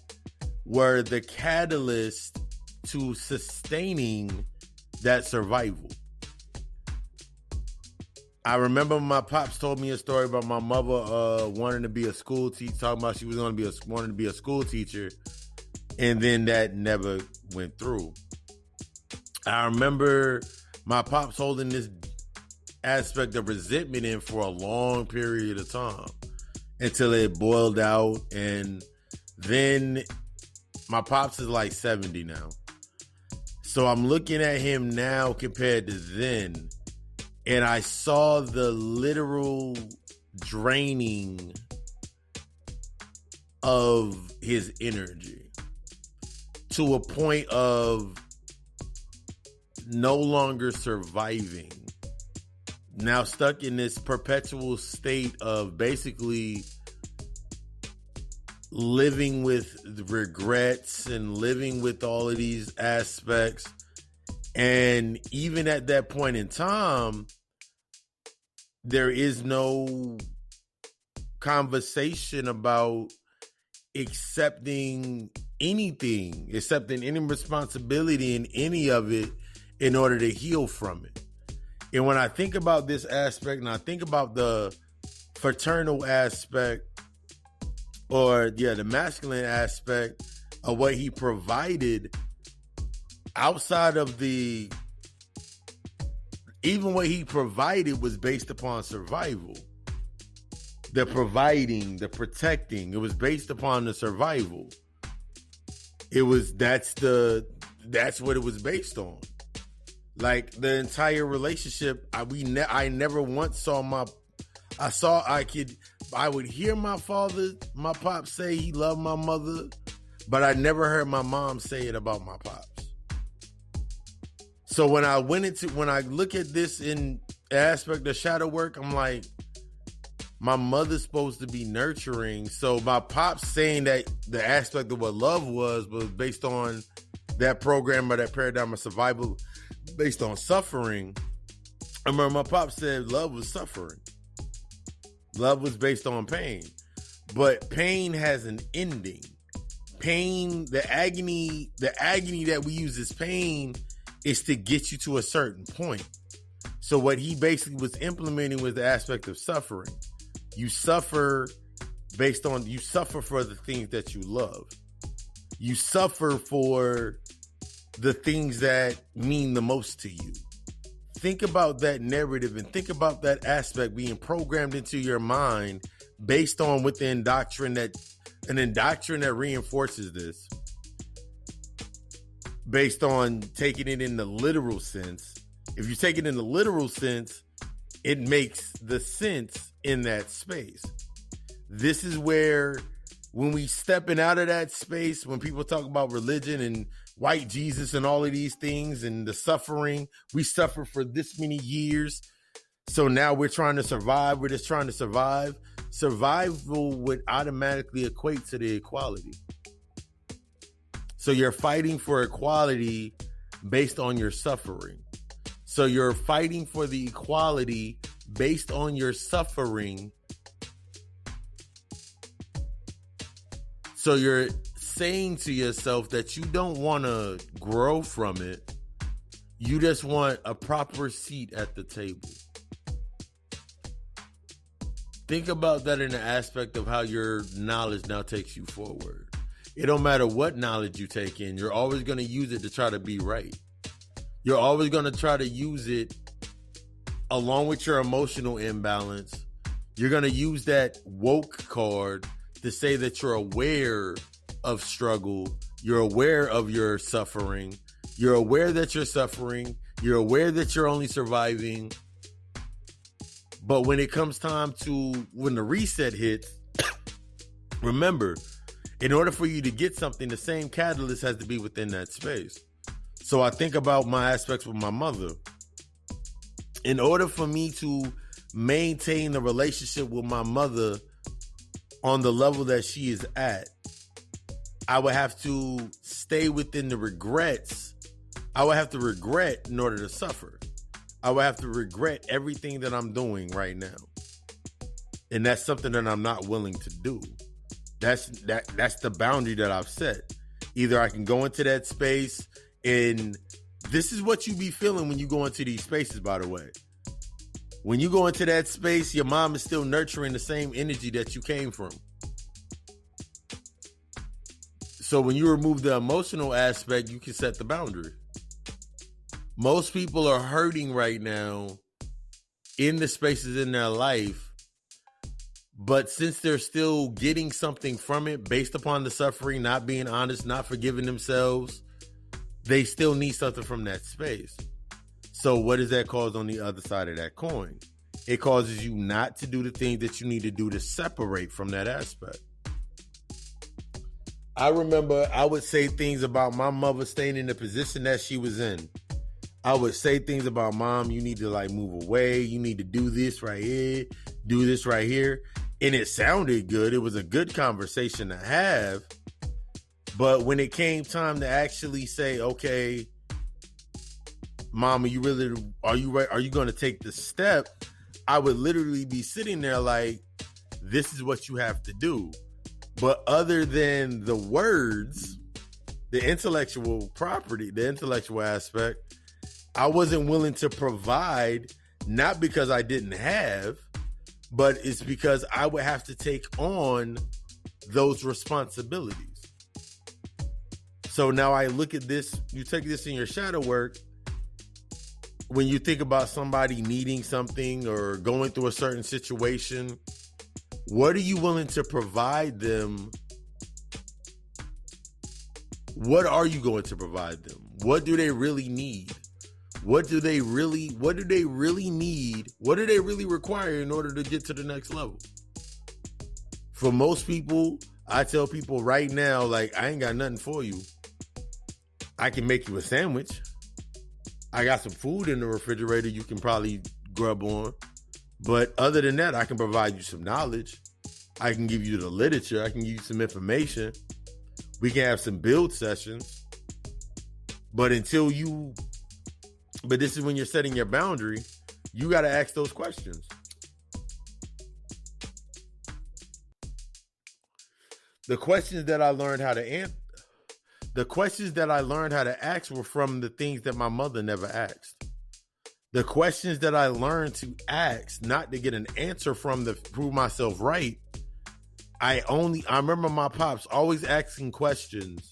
were the catalyst to sustaining that survival. I remember my pops told me a story about my mother wanting to be a school teacher, talking about she was going to be wanting to be a school teacher, and then that never went through. I remember my pops holding this aspect of resentment in for a long period of time until it boiled out, and then my pops is like 70 now. So I'm looking at him now compared to then, and I saw the literal draining of his energy to a point of no longer surviving. Now stuck in this perpetual state of basically living with regrets and living with all of these aspects. And even at that point in time, there is no conversation about accepting anything, accepting any responsibility in any of it in order to heal from it. And when I think about this aspect, and I think about the fraternal aspect, or the masculine aspect of what he provided, outside of even what he provided was based upon survival. The providing, the protecting, it was based upon the survival. That's what it was based on. Like the entire relationship, I never once saw I would hear my pop say he loved my mother, but I never heard my mom say it about my pops. So when I look at this in aspect of shadow work, I'm like, my mother's supposed to be nurturing. So my pops saying that the aspect of what love was based on that program or that paradigm of survival based on suffering. I remember my pops said love was suffering. Love was based on pain. But pain has an ending. Pain, the agony that we use as pain is to get you to a certain point. So what he basically was implementing was the aspect of suffering. You suffer for the things that you love. You suffer for the things that mean the most to you. Think about that narrative and think about that aspect being programmed into your mind based on an indoctrination that reinforces this. Based on taking it in the literal sense. If you take it in the literal sense, it makes the sense in that space. This is where, when we stepping out of that space, when people talk about religion and white Jesus and all of these things and the suffering, we suffer for this many years. So now we're trying to survive. We're just trying to survive. Survival would automatically equate to the equality. So you're fighting for equality based on your suffering. So you're fighting for the equality based on your suffering. So you're saying to yourself that you don't want to grow from it. You just want a proper seat at the table. Think about that in the aspect of how your knowledge now takes you forward. It don't matter what knowledge you take in, you're always going to use it to try to be right. You're always going to try to use it along with your emotional imbalance. You're going to use that woke card to say that you're aware of struggle, You're aware of your suffering. You're aware that you're suffering. You're aware that you're only surviving. But when it comes time to, when the reset hits, remember, in order for you to get something, the same catalyst has to be within that space. So I think about my aspects with my mother. In order for me to maintain the relationship with my mother on the level that she is at, I would have to stay within the regrets. I would have to regret in order to suffer. I would have to regret everything that I'm doing right now. And that's something that I'm not willing to do. That's the boundary that I've set. Either I can go into that space, and this is what you be feeling when you go into these spaces, by the way. When you go into that space, your mom is still nurturing the same energy that you came from. So when you remove the emotional aspect, you can set the boundary. Most people are hurting right now in the spaces in their life, but since they're still getting something from it based upon the suffering, not being honest, not forgiving themselves, they still need something from that space. So what does that cause on the other side of that coin? It causes you not to do the things that you need to do to separate from that aspect. I remember I would say things about my mother staying in the position that she was in. I would say things about, Mom, you need to like move away. You need to do this right here, do this right here. And it sounded good. It was a good conversation to have. But when it came time to actually say, okay, Mom, are you going to take the step? I would literally be sitting there like, this is what you have to do. But other than the words, the intellectual property, the intellectual aspect, I wasn't willing to provide, not because I didn't have, but it's because I would have to take on those responsibilities. So now I look at this, you take this in your shadow work, when you think about somebody needing something or going through a certain situation, what are you willing to provide them? What are you going to provide them? What do they really need? What do they really need? What do they really require in order to get to the next level? For most people, I tell people right now, like, I ain't got nothing for you. I can make you a sandwich. I got some food in the refrigerator you can probably grub on. But other than that, I can provide you some knowledge. I can give you the literature. I can give you some information. We can have some build sessions. But this is when you're setting your boundary, you got to ask those questions. The questions that I learned how to answer, the questions that I learned how to ask were from the things that my mother never asked. The questions that I learned to ask, not to get an answer from to prove myself right. I remember my pops always asking questions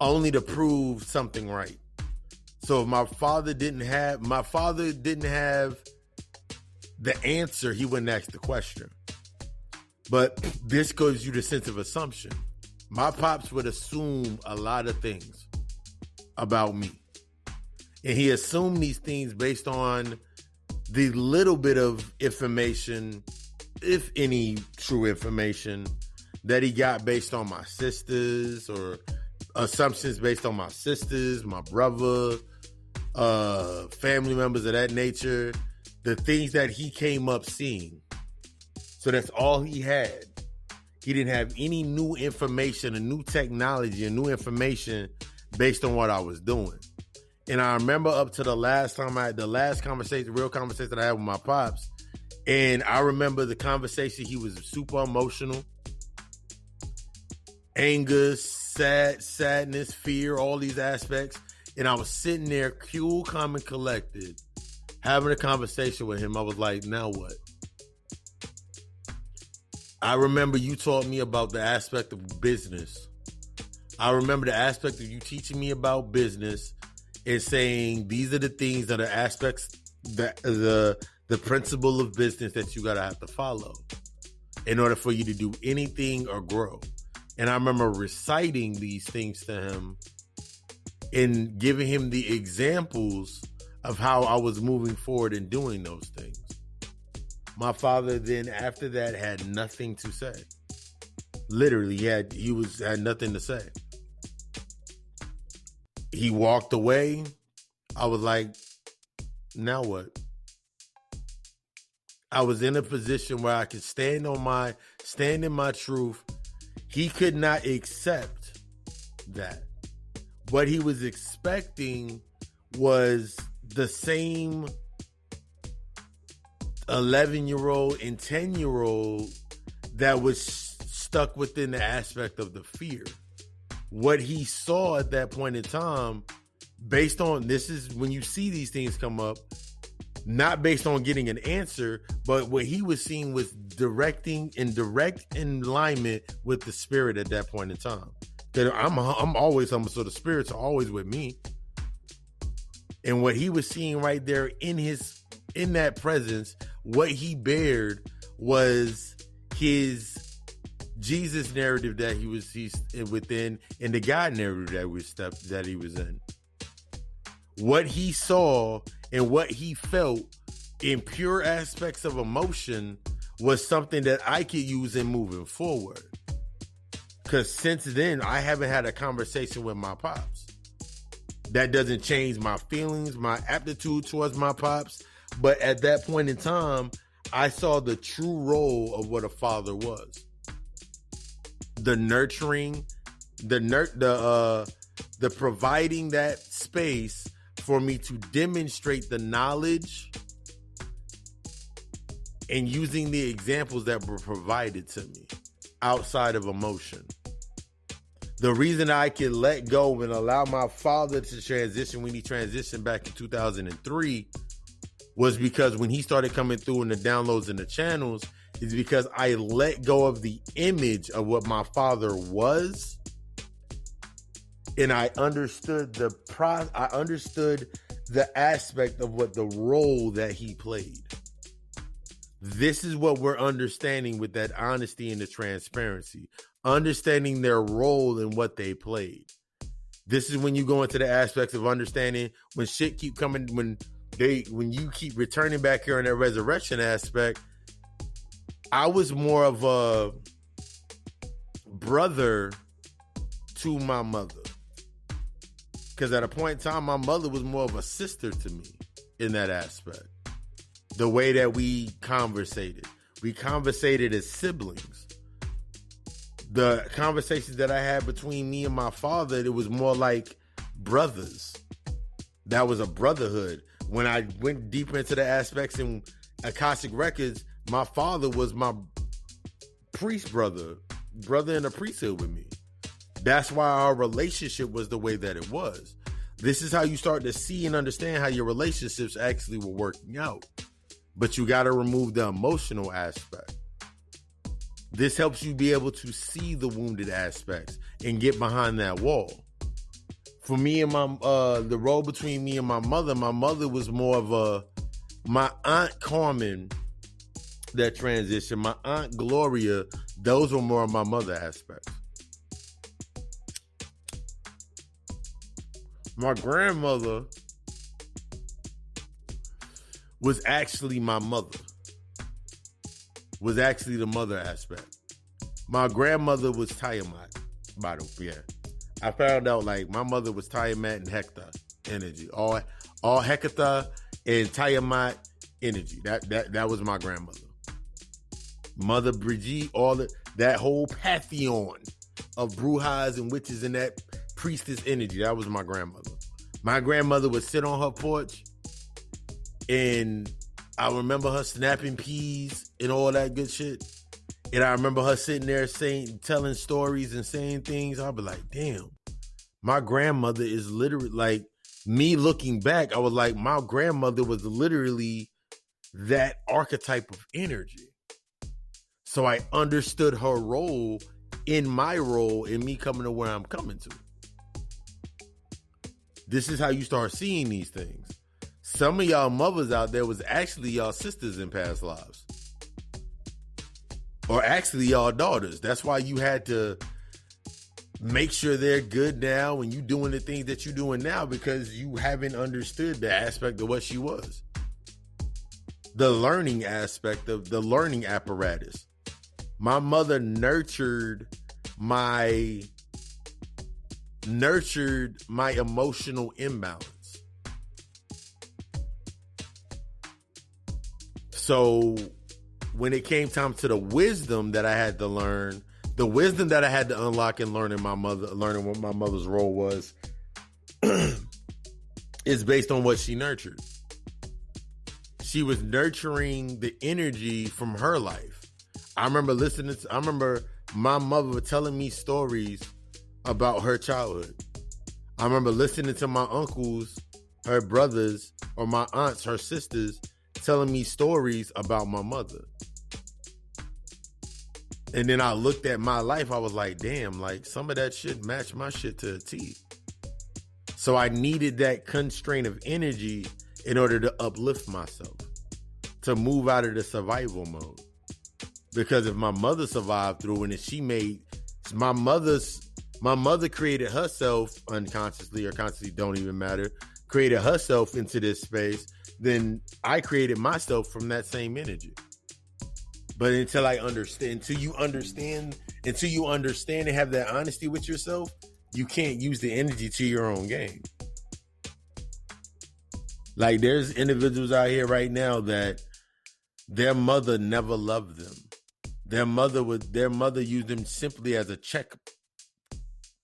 only to prove something right. So if my father didn't have the answer, he wouldn't ask the question. But this gives you the sense of assumption. My pops would assume a lot of things about me. And he assumed these things based on the little bit of information, if any true information, that he got based on my sisters, or assumptions based on my sisters, my brother, family members of that nature, the things that he came up seeing. So that's all he had. He didn't have any new information, a new technology, a new information based on what I was doing. And I remember up to the last conversation, real conversation that I had with my pops. And I remember the conversation, he was super emotional. Anger, sadness, fear, all these aspects. And I was sitting there, cool, calm, and collected, having a conversation with him. I was like, now what? I remember you taught me about the aspect of business. I remember the aspect of you teaching me about business and saying these are the things that are aspects, that the principle of business that you gotta have to follow in order for you to do anything or grow. And I remember reciting these things to him and giving him the examples of how I was moving forward and doing those things. My father then, after that, had nothing to say. Literally, he had nothing to say. He walked away. I was like, now what? I was in a position where I could stand in my truth. He could not accept that. What he was expecting was the same 11-year-old and 10-year-old that was stuck within the aspect of the fear. What he saw at that point in time, based on, this is when you see these things come up, not based on getting an answer, but what he was seeing was direct alignment with the spirit at that point in time. Because I'm always humble, so the spirits are always with me. And what he was seeing right there in that presence, what he bared was his Jesus narrative that he's within, and the God narrative that he was in. What he saw and what he felt in pure aspects of emotion was something that I could use in moving forward. Because since then, I haven't had a conversation with my pops. That doesn't change my feelings, my aptitude towards my pops. But at that point in time, I saw the true role of what a father was. The nurturing, the providing that space for me to demonstrate the knowledge and using the examples that were provided to me outside of emotion. The reason I could let go and allow my father to transition when he transitioned back in 2003 was because when he started coming through in the downloads and the channels, is because I let go of the image of what my father was, and I understood the aspect of what the role that he played. This is what we're understanding with that honesty and the transparency, understanding their role and what they played. This is when you go into the aspects of understanding when shit keep coming, when you keep returning back here in that resurrection aspect. I was more of a brother to my mother. Because at a point in time, my mother was more of a sister to me in that aspect. The way that we conversated. We conversated as siblings. The conversations that I had between me and my father, it was more like brothers. That was a brotherhood. When I went deeper into the aspects in Akashic Records, my father was my priest brother in the priesthood with me. That's why our relationship was the way that it was. This is how you start to see and understand how your relationships actually were working out. But you got to remove the emotional aspect. This helps you be able to see the wounded aspects and get behind that wall. For me and the role between me and my mother was more of my Aunt Carmen, that transition. My Aunt Gloria, those were more of my mother aspects. My grandmother was actually my mother. Was actually the mother aspect. My grandmother was Tiamat, by the way. Yeah. I found out like my mother was Tiamat and Hector energy. All Hector and Tiamat energy. That was my grandmother. Mother Brigitte, that whole pantheon of brujas and witches and that priestess energy. That was my grandmother. My grandmother would sit on her porch, and I remember her snapping peas and all that good shit. And I remember her sitting there telling stories and saying things. I'd be like, damn, my grandmother is literally like me looking back. I was like, my grandmother was literally that archetype of energy. So I understood her role in my role in me coming to where I'm coming to. This is how you start seeing these things. Some of y'all mothers out there was actually y'all sisters in past lives. Or actually y'all daughters. That's why you had to make sure they're good now and you doing the things that you're doing now because you haven't understood the aspect of what she was. The learning aspect of the learning apparatus. My mother nurtured my emotional imbalance. So when it came time to the wisdom that I had to learn, the wisdom that I had to unlock and learning what my mother's role was, is based on what she nurtured. She was nurturing the energy from her life. I remember my mother telling me stories about her childhood. I remember listening to my uncles, her brothers, or my aunts, her sisters, telling me stories about my mother. And then I looked at my life, I was like, damn, like some of that shit matched my shit to a T. So I needed that constraint of energy in order to uplift myself, to move out of the survival mode. Because if my mother survived through it and she made, my mother created herself unconsciously or consciously, don't even matter, created herself into this space, then I created myself from that same energy. But until you understand and have that honesty with yourself, you can't use the energy to your own game. Like there's individuals out here right now that their mother never loved them. Their mother used them simply as a check,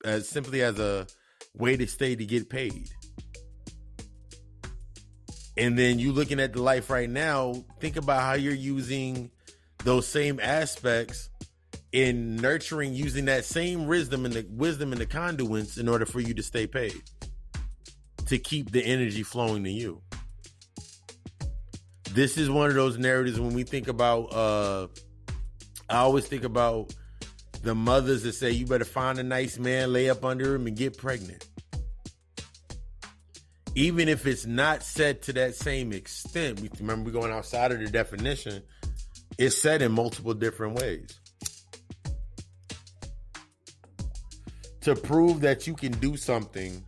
as simply as a way to stay to get paid. And then you looking at the life right now, think about how you're using those same aspects in nurturing, using that same wisdom and the conduits in order for you to stay paid, to keep the energy flowing to you. This is one of those narratives when we think about, I always think about the mothers that say, you better find a nice man, lay up under him and get pregnant. Even if it's not said to that same extent, remember we're going outside of the definition, it's said in multiple different ways. To prove that you can do something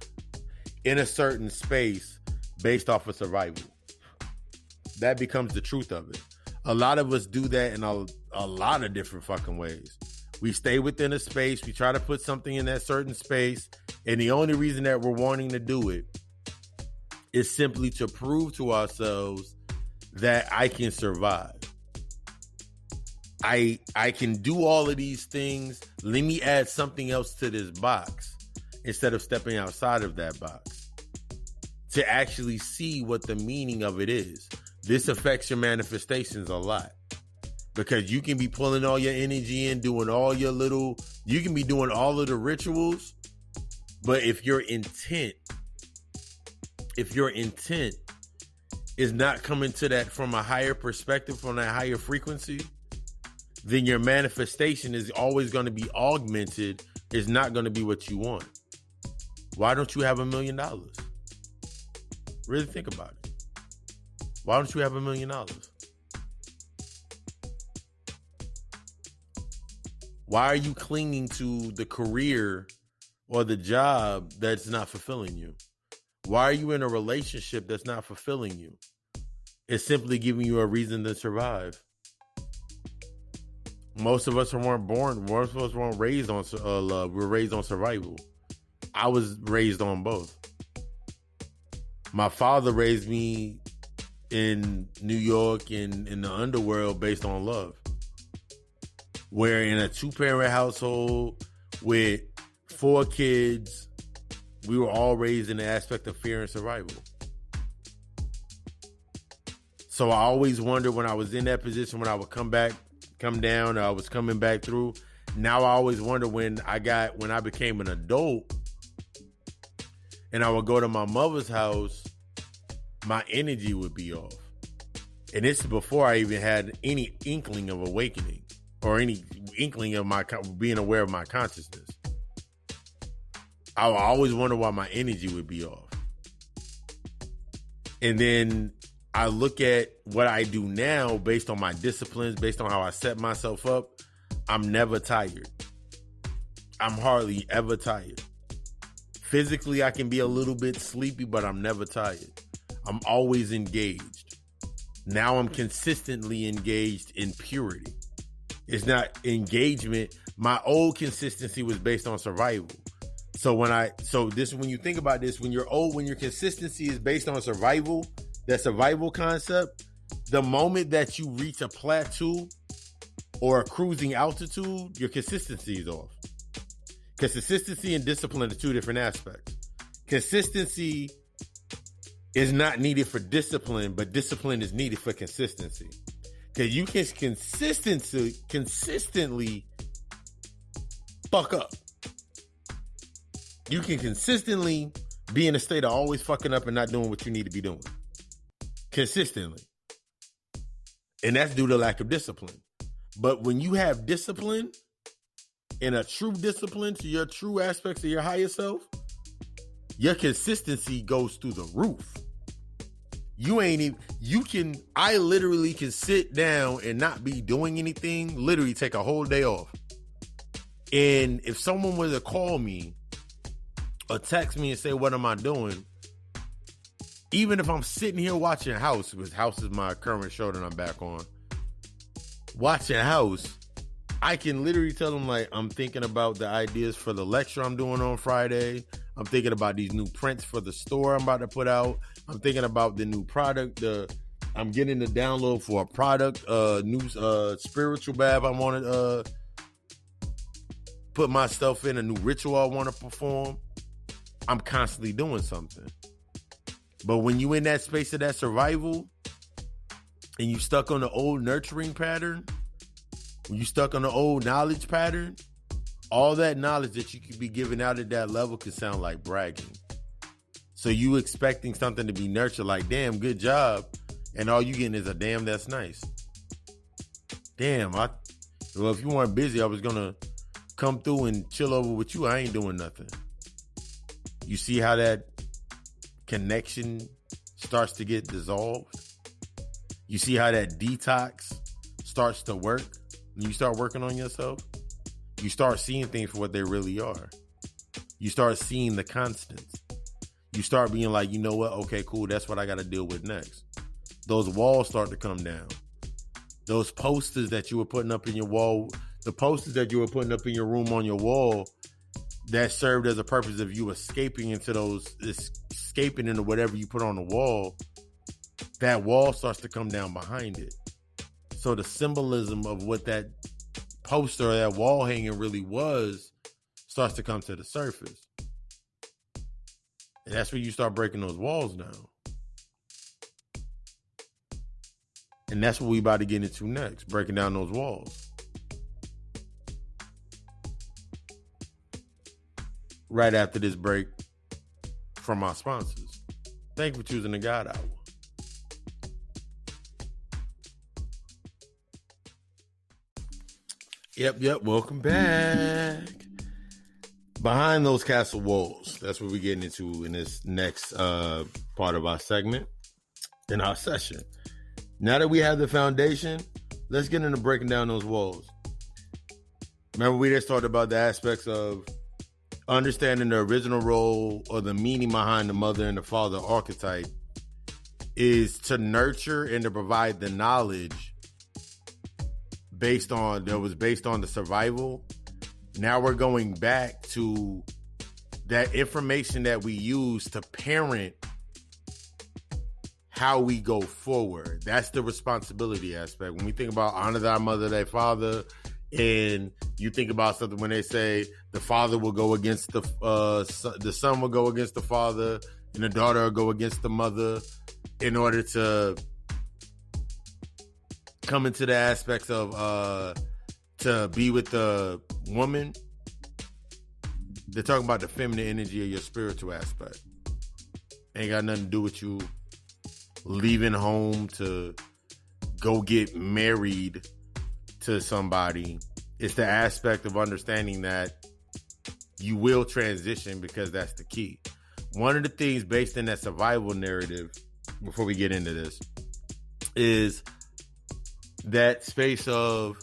in a certain space based off of survival. That becomes the truth of it. A lot of us do that in a lot of different fucking ways. We stay within a space, we try to put something in that certain space, and the only reason that we're wanting to do it is simply to prove to ourselves that I can survive. I can do all of these things. Let me add something else to this box instead of stepping outside of that box to actually see what the meaning of it is. This affects your manifestations a lot because you can be pulling all your energy in, doing all your you can be doing all of the rituals, but if your intent is not coming to that from a higher perspective, from that higher frequency, then your manifestation is always going to be augmented. It's not going to be what you want. Why don't you have $1 million? Really think about it. Why don't you have $1 million? Why are you clinging to the career or the job that's not fulfilling you? Why are you in a relationship that's not fulfilling you? It's simply giving you a reason to survive. Most of us weren't raised on love. We were raised on survival. I was raised on both. My father raised me in New York and in the underworld based on love. Where in a 2-parent household with 4 kids, we were all raised in the aspect of fear and survival. So I always wondered when I was in that position, when I would come down, or I was coming back through. Now I always wonder when I became an adult and I would go to my mother's house, my energy would be off. And this is before I even had any inkling of awakening or any inkling of my being aware of my consciousness. I would always wonder why my energy would be off. And then I look at what I do now based on my disciplines, based on how I set myself up. I'm never tired. I'm hardly ever tired. Physically, I can be a little bit sleepy, but I'm never tired. I'm always engaged. Now I'm consistently engaged in purity. It's not engagement. My old consistency was based on survival. So when you think about this, when you're old, when your consistency is based on survival, that survival concept, the moment that you reach a plateau or a cruising altitude, your consistency is off. Because consistency and discipline are two different aspects. Consistency is not needed for discipline, but discipline is needed for consistency. Because you can consistently fuck up. You can consistently be in a state of always fucking up and not doing what you need to be doing. Consistently. And that's due to lack of discipline. But when you have discipline, and a true discipline to your true aspects of your higher self, your consistency goes through the roof. I literally can sit down and not be doing anything, literally take a whole day off. And if someone were to call me or text me and say, what am I doing? Even if I'm sitting here watching House, because House is my current show that I'm back on, watching House, I can literally tell them, like, I'm thinking about the ideas for the lecture I'm doing on Friday. I'm thinking about these new prints for the store I'm about to put out. I'm thinking about the new product. I'm getting the download for a product, new spiritual bath I want to put myself in, a new ritual I want to perform. I'm constantly doing something. But when you in that space of that survival and you stuck on the old nurturing pattern, when you stuck on the old knowledge pattern, all that knowledge that you could be giving out at that level could sound like bragging. So you expecting something to be nurtured, like, damn, good job. And all you getting is a damn, that's nice. Damn, if you weren't busy, I was going to come through and chill over with you. I ain't doing nothing. You see how that connection starts to get dissolved? You see how that detox starts to work? When you start working on yourself, you start seeing things for what they really are. You start seeing the constants. You start being like, you know what? Okay, cool. That's what I got to deal with next. Those walls start to come down. Those posters that you were putting up in your wall, the posters that you were putting up in your room on your wall, that served as a purpose of you escaping into whatever you put on the wall, that wall starts to come down behind it. So the symbolism of what that poster or that wall hanging really was starts to come to the surface. And that's where you start breaking those walls down. And that's what we about to get into next, breaking down those walls. Right after this break from our sponsors. Thank you for choosing the God Hour. Yep. Welcome back. Behind those castle walls. That's what we're getting into in this next part of our segment, in our session. Now that we have the foundation, let's get into breaking down those walls. Remember, we just talked about the aspects of understanding the original role or the meaning behind the mother and the father archetype is to nurture and to provide the knowledge based on the survival. Now we're going back to that information that we use to parent how we go forward. That's the responsibility aspect. When we think about honor thy mother, thy father, and you think about something when they say the father will go against the son will go against the father, and the daughter will go against the mother in order to come into the aspects of to be with the woman. They're talking about the feminine energy of your spiritual aspect. Ain't got nothing to do with you leaving home to go get married to somebody. It's the aspect of understanding that you will transition, because that's the key. One of the things based in that survival narrative, before we get into this, is that space of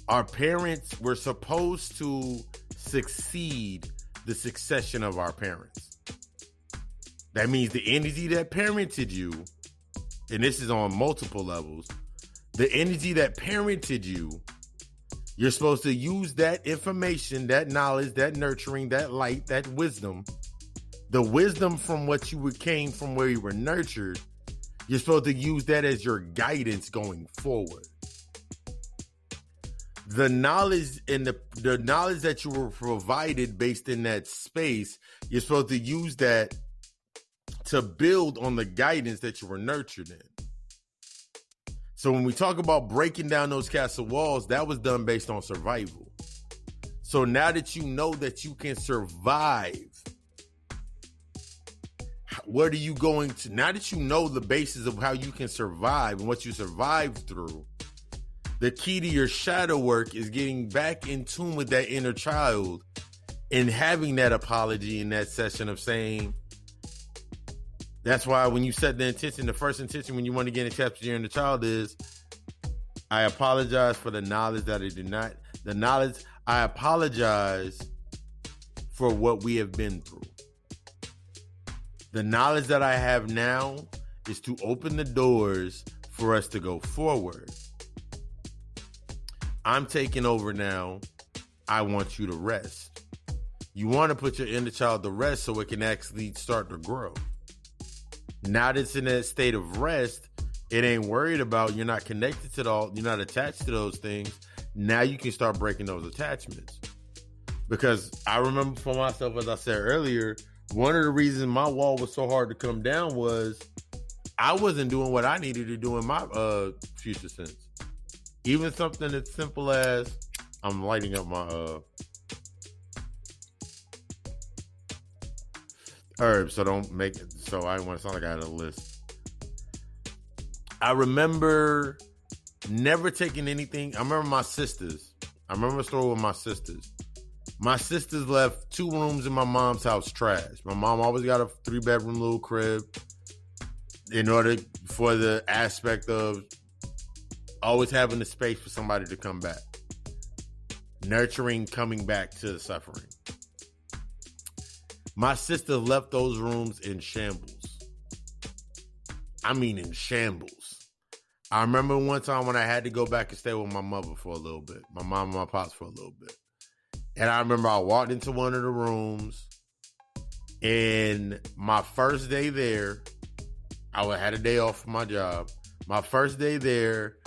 Our parents were supposed to succeed the succession of our parents. That means the energy that parented you, and this is on multiple levels, the energy that parented you, you're supposed to use that information, that knowledge, that nurturing, that light, that wisdom, the wisdom from what you came from where you were nurtured. You're supposed to use that as your guidance going forward. The knowledge and the knowledge that you were provided based in that space, you're supposed to use that to build on the guidance that you were nurtured in. So when we talk about breaking down those castle walls, that was done based on survival. So now that you know that you can survive, what are you going to, now that you know the basis of how you can survive and what you survived through, the key to your shadow work is getting back in tune with that inner child and having that apology in that session of saying, that's why when you set the intention, the first intention when you want to get in touch with your inner child is, I apologize for the knowledge that I did not, I apologize for what we have been through. The knowledge that I have now is to open the doors for us to go forward. I'm taking over now. I want you to rest. You want to put your inner child to rest so it can actually start to grow. Now that it's in that state of rest, it ain't worried about, you're not connected to you're not attached to those things. Now you can start breaking those attachments. Because I remember for myself, as I said earlier, one of the reasons my wall was so hard to come down was I wasn't doing what I needed to do in my future sense. Even something as simple as, I'm lighting up my herbs, so don't make it, so I don't want to sound like I had a list. I remember never taking anything. I remember my sisters. I remember a story with my sisters. My sisters left 2 rooms in my mom's house trash. My mom always got a 3-bedroom little crib in order for the aspect of always having the space for somebody to come back. Nurturing coming back to the suffering. My sister left those rooms in shambles. I mean in shambles. I remember one time when I had to go back and stay with my mother for a little bit. My mom and my pops for a little bit. And I remember I walked into one of the rooms, and my first day there, I had a day off from my job. My first day there,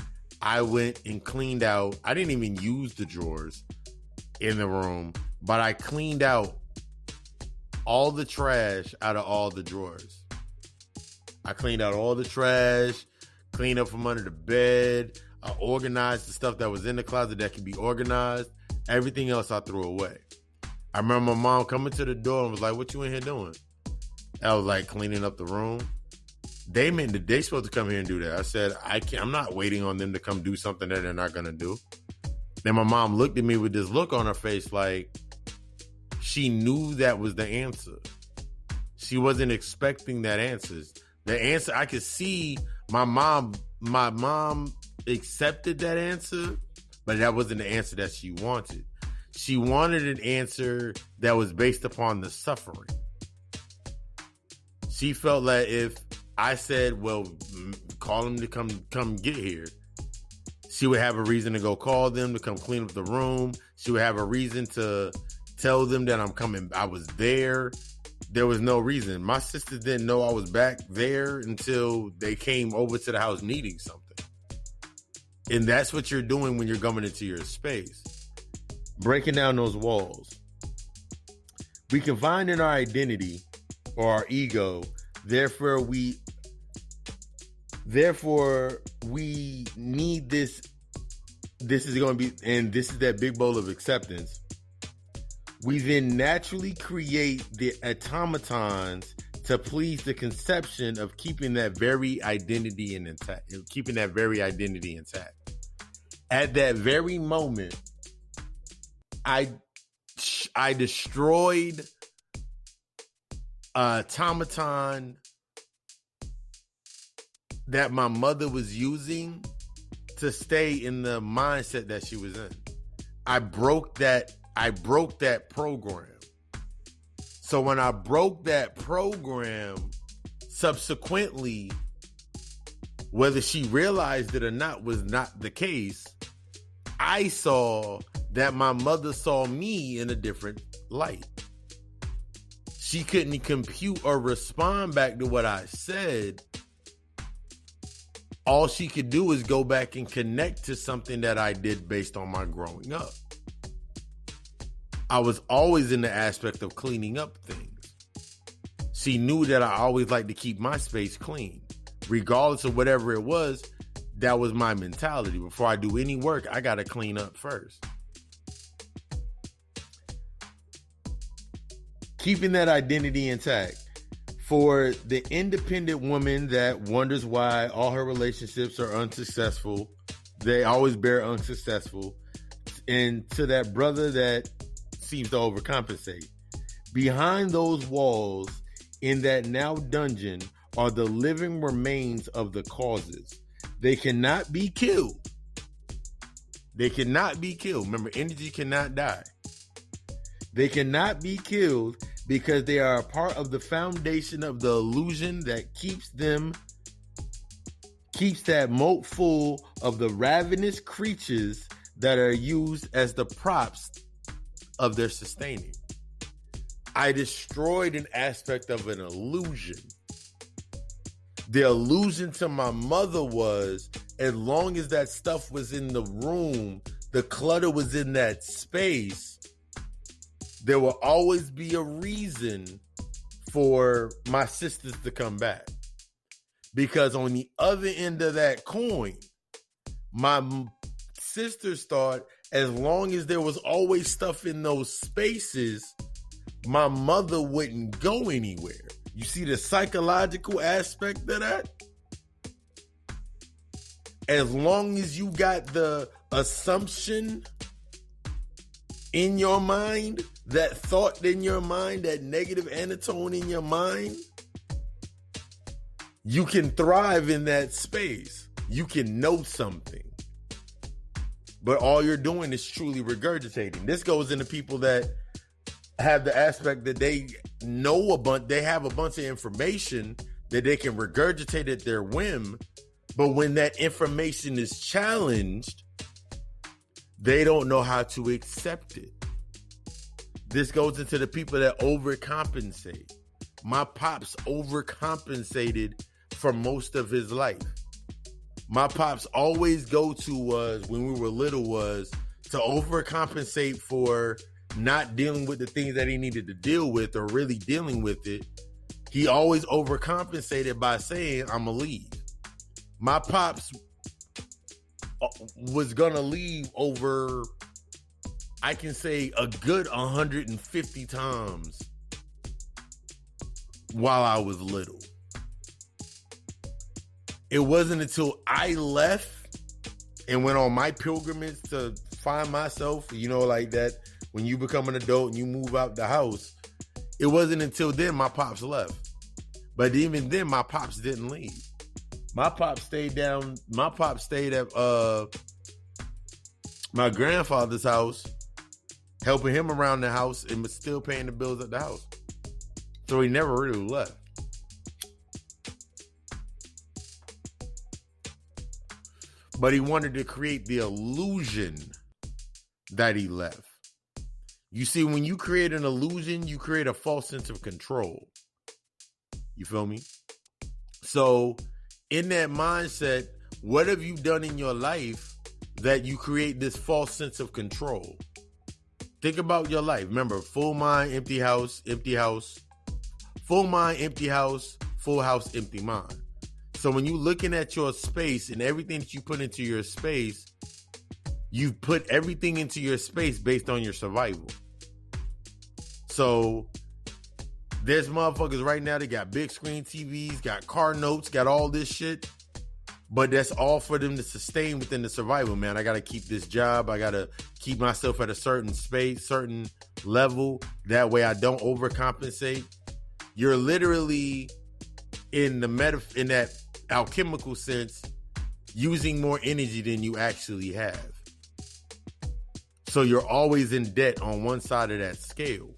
I went and cleaned out. I didn't even use the drawers in the room, but I cleaned out all the trash out of all the drawers. I cleaned out all the trash, cleaned up from under the bed. I organized the stuff that was in the closet that could be organized. Everything else I threw away. I remember my mom coming to the door and was like, "What you in here doing?" I was like, "Cleaning up the room." They supposed to come here and do that. I said, I'm not waiting on them to come do something that they're not going to do. Then my mom looked at me with this look on her face like she knew that was the answer. She wasn't expecting that answer. The answer, I could see my mom accepted that answer, but that wasn't the answer that she wanted. She wanted an answer that was based upon the suffering. She felt like if I said, well, call them to come get here, she would have a reason to go call them to come clean up the room. She would have a reason to tell them that I'm coming. I was there. There was no reason. My sisters didn't know I was back there until they came over to the house needing something. And that's what you're doing when you're coming into your space. Breaking down those walls. We can find in our identity or our ego, therefore we need this. This is going to be, and this is that big bowl of acceptance. We then naturally create the automatons to please the conception of keeping that very identity intact. At that very moment, I destroyed an automaton that my mother was using to stay in the mindset that she was in. I broke that program. So when I broke that program, subsequently, whether she realized it or not was not the case, I saw that my mother saw me in a different light. She couldn't compute or respond back to what I said. All she could do is go back and connect to something that I did based on my growing up. I was always in the aspect of cleaning up things. She knew that I always liked to keep my space clean. Regardless of whatever it was, that was my mentality. Before I do any work, I got to clean up first. Keeping that identity intact. For the independent woman that wonders why all her relationships are unsuccessful, they always bear unsuccessful, and to that brother that seems to overcompensate. Behind those walls in that now dungeon are the living remains of the causes. They cannot be killed. They cannot be killed. Remember, energy cannot die. They cannot be killed because they are a part of the foundation of the illusion that keeps that moat full of the ravenous creatures that are used as the props of their sustaining. I destroyed an aspect of an illusion. The illusion to my mother was, as long as that stuff was in the room, the clutter was in that space, there will always be a reason for my sisters to come back. Because on the other end of that coin, my sisters thought as long as there was always stuff in those spaces, my mother wouldn't go anywhere. You see the psychological aspect of that? As long as you got the assumption in your mind, that thought in your mind, that negative anatone in your mind, you can thrive in that space. You can know something. But all you're doing is truly regurgitating. This goes into people that have the aspect that they know they have a bunch of information that they can regurgitate at their whim. But when that information is challenged, they don't know how to accept it. This goes into the people that overcompensate. My pops overcompensated for most of his life. My pops always go-to was, when we were little, was to overcompensate for not dealing with the things that he needed to deal with or really dealing with it. He always overcompensated by saying, I'm going to leave. My pops was going to leave over, I can say, a good 150 times while I was little. It wasn't until I left and went on my pilgrimage to find myself, like that, when you become an adult and you move out the house, it wasn't until then my pops left. But even then, my pops didn't leave. My pops stayed at my grandfather's house, helping him around the house and was still paying the bills at the house. So he never really left. But he wanted to create the illusion that he left. You see, when you create an illusion, you create a false sense of control. You feel me? So in that mindset, what have you done in your life that you create this false sense of control? Think about your life. Remember, full mind, empty house, empty house. Full mind, empty house, full house, empty mind. So when you're looking at your space and everything that you put into your space, you put everything into your space based on your survival. So there's motherfuckers right now that got big screen TVs, got car notes, got all this shit. But that's all for them to sustain within the survival, man. I got to keep this job. I got to keep myself at a certain space, certain level. That way I don't overcompensate. You're literally in that alchemical sense, using more energy than you actually have. So you're always in debt on one side of that scale.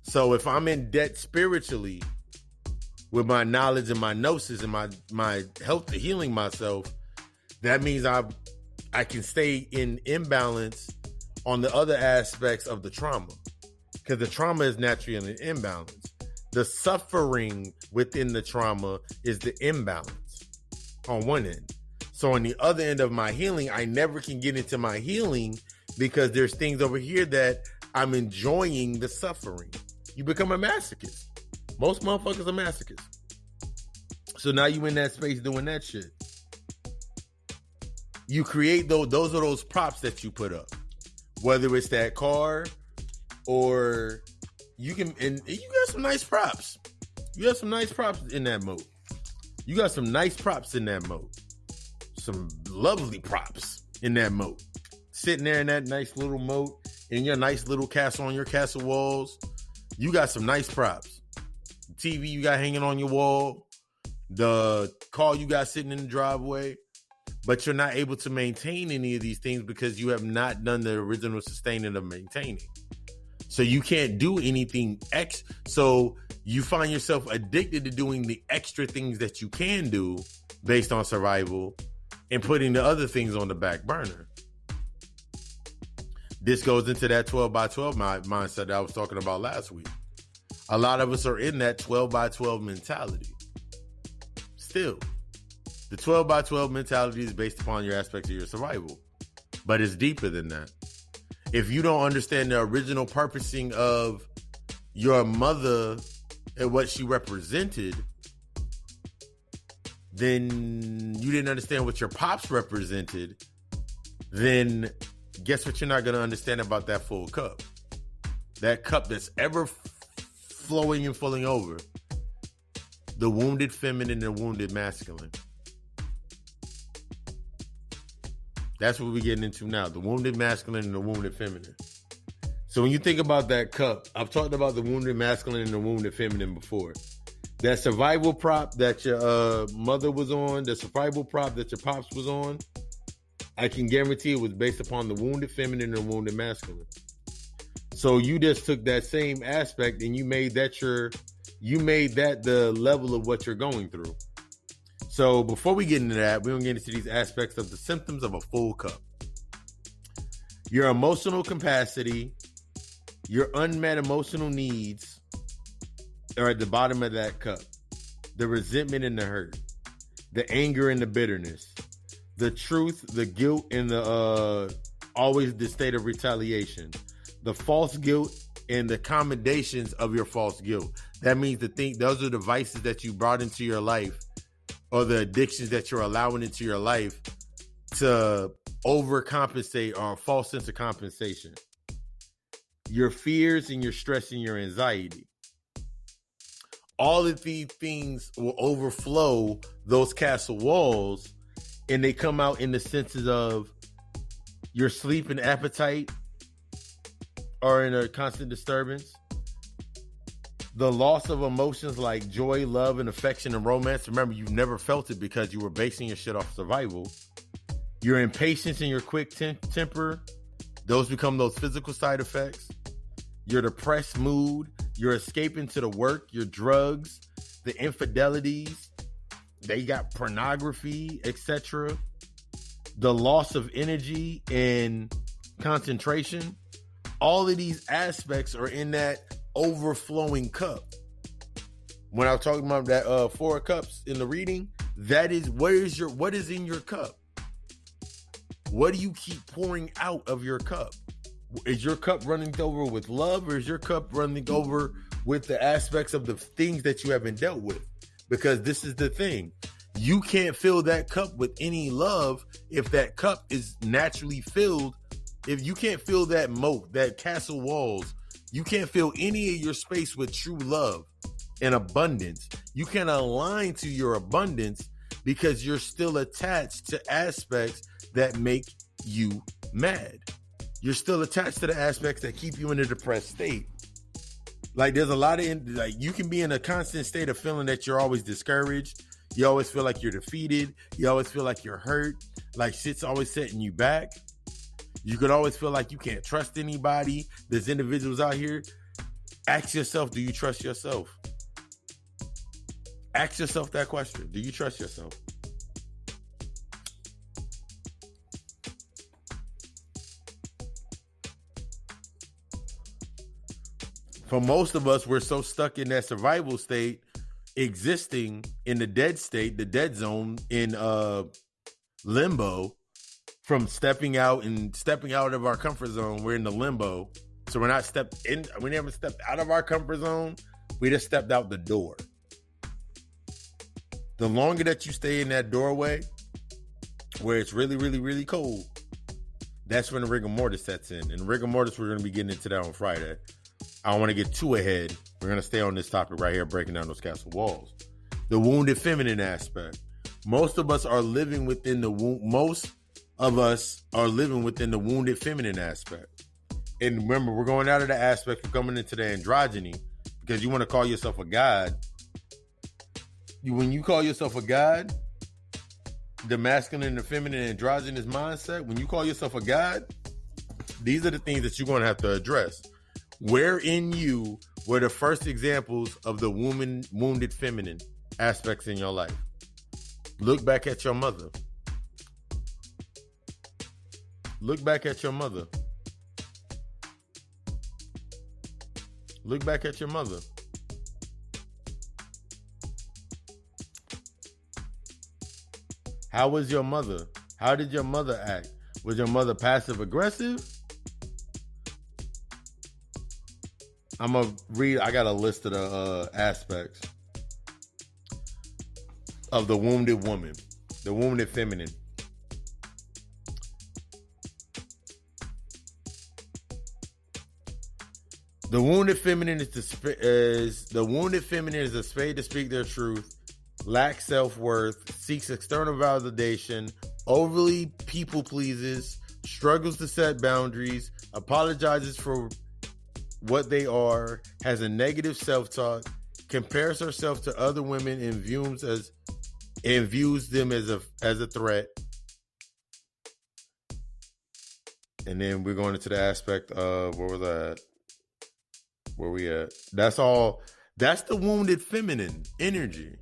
So if I'm in debt spiritually with my knowledge and my gnosis and my health, healing myself, that means I can stay in imbalance on the other aspects of the trauma, because the trauma is naturally in an imbalance. The suffering within the trauma is the imbalance on one end. So on the other end of my healing, I never can get into my healing because there's things over here that I'm enjoying the suffering. You become a masochist. Most motherfuckers are masochists. So now you in that space doing that shit. You create those are those props that you put up. Whether it's that car or you got some nice props. You got some nice props in that mode. You got some nice props in that mode. Some lovely props in that mode. Sitting there in that nice little moat, in your nice little castle on your castle walls. You got some nice props. The TV you got hanging on your wall. The car you got sitting in the driveway. But you're not able to maintain any of these things because you have not done the original sustaining of maintaining. So you can't do anything so you find yourself addicted to doing the extra things that you can do based on survival and putting the other things on the back burner. This goes into that 12 by 12 mindset that I was talking about last week. A lot of us are in that 12 by 12 mentality. Still, the 12 by 12 mentality is based upon your aspects of your survival, but it's deeper than that. If you don't understand the original purposing of your mother and what she represented, then you didn't understand what your pops represented, then guess what you're not going to understand about that full cup? That cup that's ever flowing and filling over. The wounded feminine and the wounded masculine. That's what we're getting into now. The wounded masculine and the wounded feminine. So when you think about that cup, I've talked about the wounded masculine and the wounded feminine before. That survival prop that your mother was on, the survival prop that your pops was on, I can guarantee it was based upon the wounded feminine and the wounded masculine. So you just took that same aspect and you made that the level of what you're going through. So before we get into that, we're going to get into these aspects of the symptoms of a full cup. Your emotional capacity, your unmet emotional needs are at the bottom of that cup. The resentment and the hurt, the anger and the bitterness, the truth, the guilt, and the always the state of retaliation, the false guilt and the commendations of your false guilt. That means those are the vices that you brought into your life, or the addictions that you're allowing into your life to overcompensate, or a false sense of compensation. Your fears and your stress and your anxiety. All of these things will overflow those castle walls, and they come out in the senses of your sleep and appetite are in a constant disturbance. The loss of emotions like joy, love, and affection and romance. Remember, you've never felt it because you were basing your shit off survival. Your impatience and your quick temper, those become those physical side effects. Your depressed mood, your escaping to the work, your drugs, the infidelities, they got pornography, etc. The loss of energy and concentration. All of these aspects are in that overflowing cup. When I was talking about that 4 cups in the reading, that is what is in your cup? What do you keep pouring out of your cup? Is your cup running over with love, or is your cup running over with the aspects of the things that you haven't dealt with? Because this is the thing. You can't fill that cup with any love if that cup is naturally filled. If you can't fill that moat, that castle walls, you can't fill any of your space with true love and abundance. You can align to your abundance because you're still attached to aspects that make you mad. You're still attached to the aspects that keep you in a depressed state. Like there's a lot of, you can be in a constant state of feeling that you're always discouraged. You always feel like you're defeated. You always feel like you're hurt. Like shit's always setting you back. You could always feel like you can't trust anybody. There's individuals out here. Ask yourself, do you trust yourself? Ask yourself that question. Do you trust yourself? For most of us, we're so stuck in that survival state, existing in the dead state, the dead zone, in limbo, from stepping out of our comfort zone. We're in the limbo. So we never stepped out of our comfort zone. We just stepped out the door. The longer that you stay in that doorway where it's really, really, really cold, that's when the rigor mortis sets in. And rigor mortis, we're going to be getting into that on Friday. I don't want to get too ahead. We're going to stay on this topic right here, breaking down those castle walls. The wounded feminine aspect. Most of us are living within the wounded feminine aspect. And remember, we're going out of the aspect, we're coming into the androgyny, because you want to call yourself a god. When you call yourself a god, the masculine and the feminine androgynous mindset, when you call yourself a god, these are the things that you're going to have to address. Where in you were the first examples of the wounded feminine aspects in your life? Look back at your mother. Look back at your mother. Look back at your mother. How was your mother? How did your mother act? Was your mother passive aggressive? I'm going to read, I got a list of the aspects of the wounded woman, the wounded feminine. The wounded feminine is afraid to speak their truth, lacks self-worth, seeks external validation, overly people pleases, struggles to set boundaries, apologizes for what they are, has a negative self-talk, compares herself to other women and views them as a threat. And then we're going into the aspect of where we at. That's the wounded feminine energy.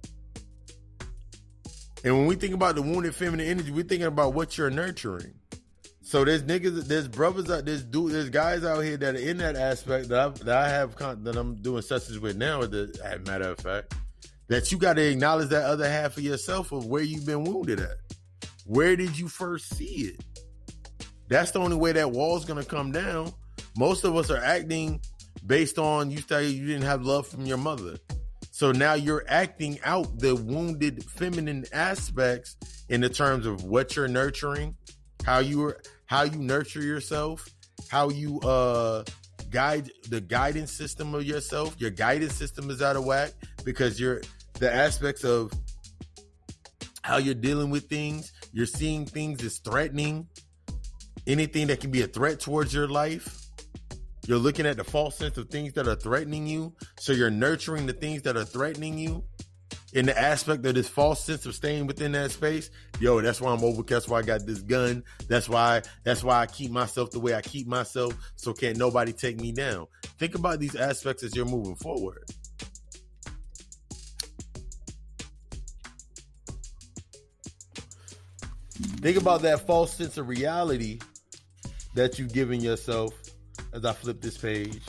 And when we think about the wounded feminine energy, we're thinking about what you're nurturing. So there's niggas, there's brothers out, there's guys out here that are in that aspect that I'm doing sessions with now. As a matter of fact, that you got to acknowledge that other half of yourself of where you've been wounded at. Where did you first see it? That's the only way that wall's gonna come down. Most of us are acting based on you didn't have love from your mother. So now you're acting out the wounded feminine aspects in the terms of what you're nurturing, how you nurture yourself, how you guide the guidance system of yourself. Your guidance system is out of whack because the aspects of how you're dealing with things, you're seeing things as threatening. Anything that can be a threat towards your life, you're looking at the false sense of things that are threatening you. So you're nurturing the things that are threatening you in the aspect of this false sense of staying within that space. Yo, that's why I'm over. That's why I got this gun. That's why I keep myself the way I keep myself. So can't nobody take me down. Think about these aspects as you're moving forward. Think about that false sense of reality that you've given yourself. As I flip this page,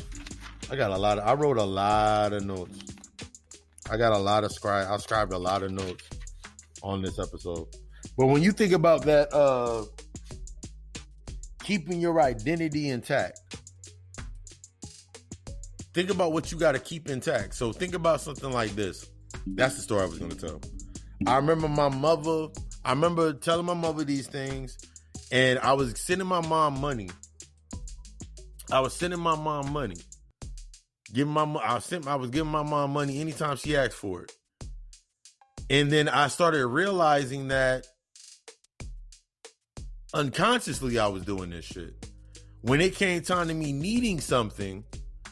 I wrote a lot of notes. I scribed a lot of notes on this episode. But when you think about that, keeping your identity intact, think about what you got to keep intact. So think about something like this. That's the story I was going to tell. I remember telling my mother these things, and I was sending my mom money. I was giving my mom money anytime she asked for it. And then I started realizing that unconsciously I was doing this shit. When it came time to me needing something,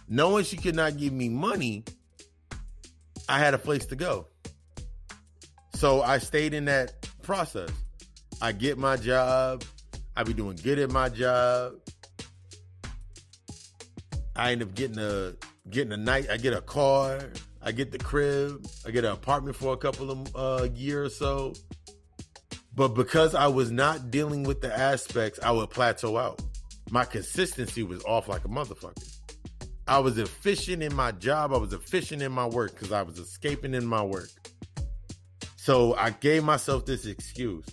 knowing she could not give me money, I had a place to go. So I stayed in that process. I get my job. I be doing good at my job. I end up getting a night. I get a car. I get the crib. I get an apartment for a couple of year or so. But because I was not dealing with the aspects, I would plateau out. My consistency was off like a motherfucker. I was efficient in my job. I was efficient in my work because I was escaping in my work. So I gave myself this excuse.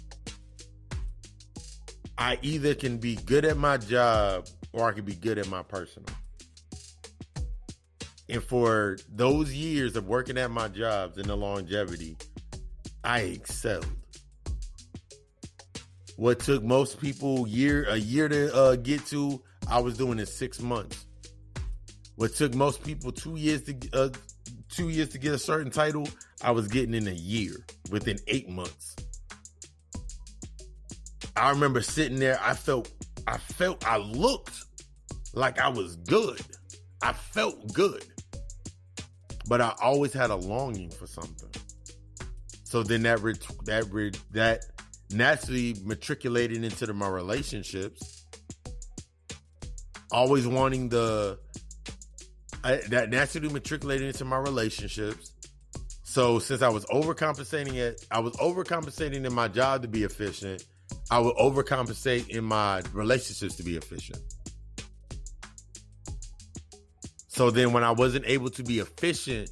I either can be good at my job or I can be good at my personal. And for those years of working at my jobs and the longevity, I excelled. What took most people a year to get to, I was doing in 6 months. What took most people 2 years to get a certain title, I was getting in a year, within 8 months. I remember sitting there, I looked like I was good. I felt good. But I always had a longing for something. So then that naturally matriculated into my relationships. Always wanting that naturally matriculated into my relationships. So since I was overcompensating in my job to be efficient, I would overcompensate in my relationships to be efficient. So then when I wasn't able to be efficient,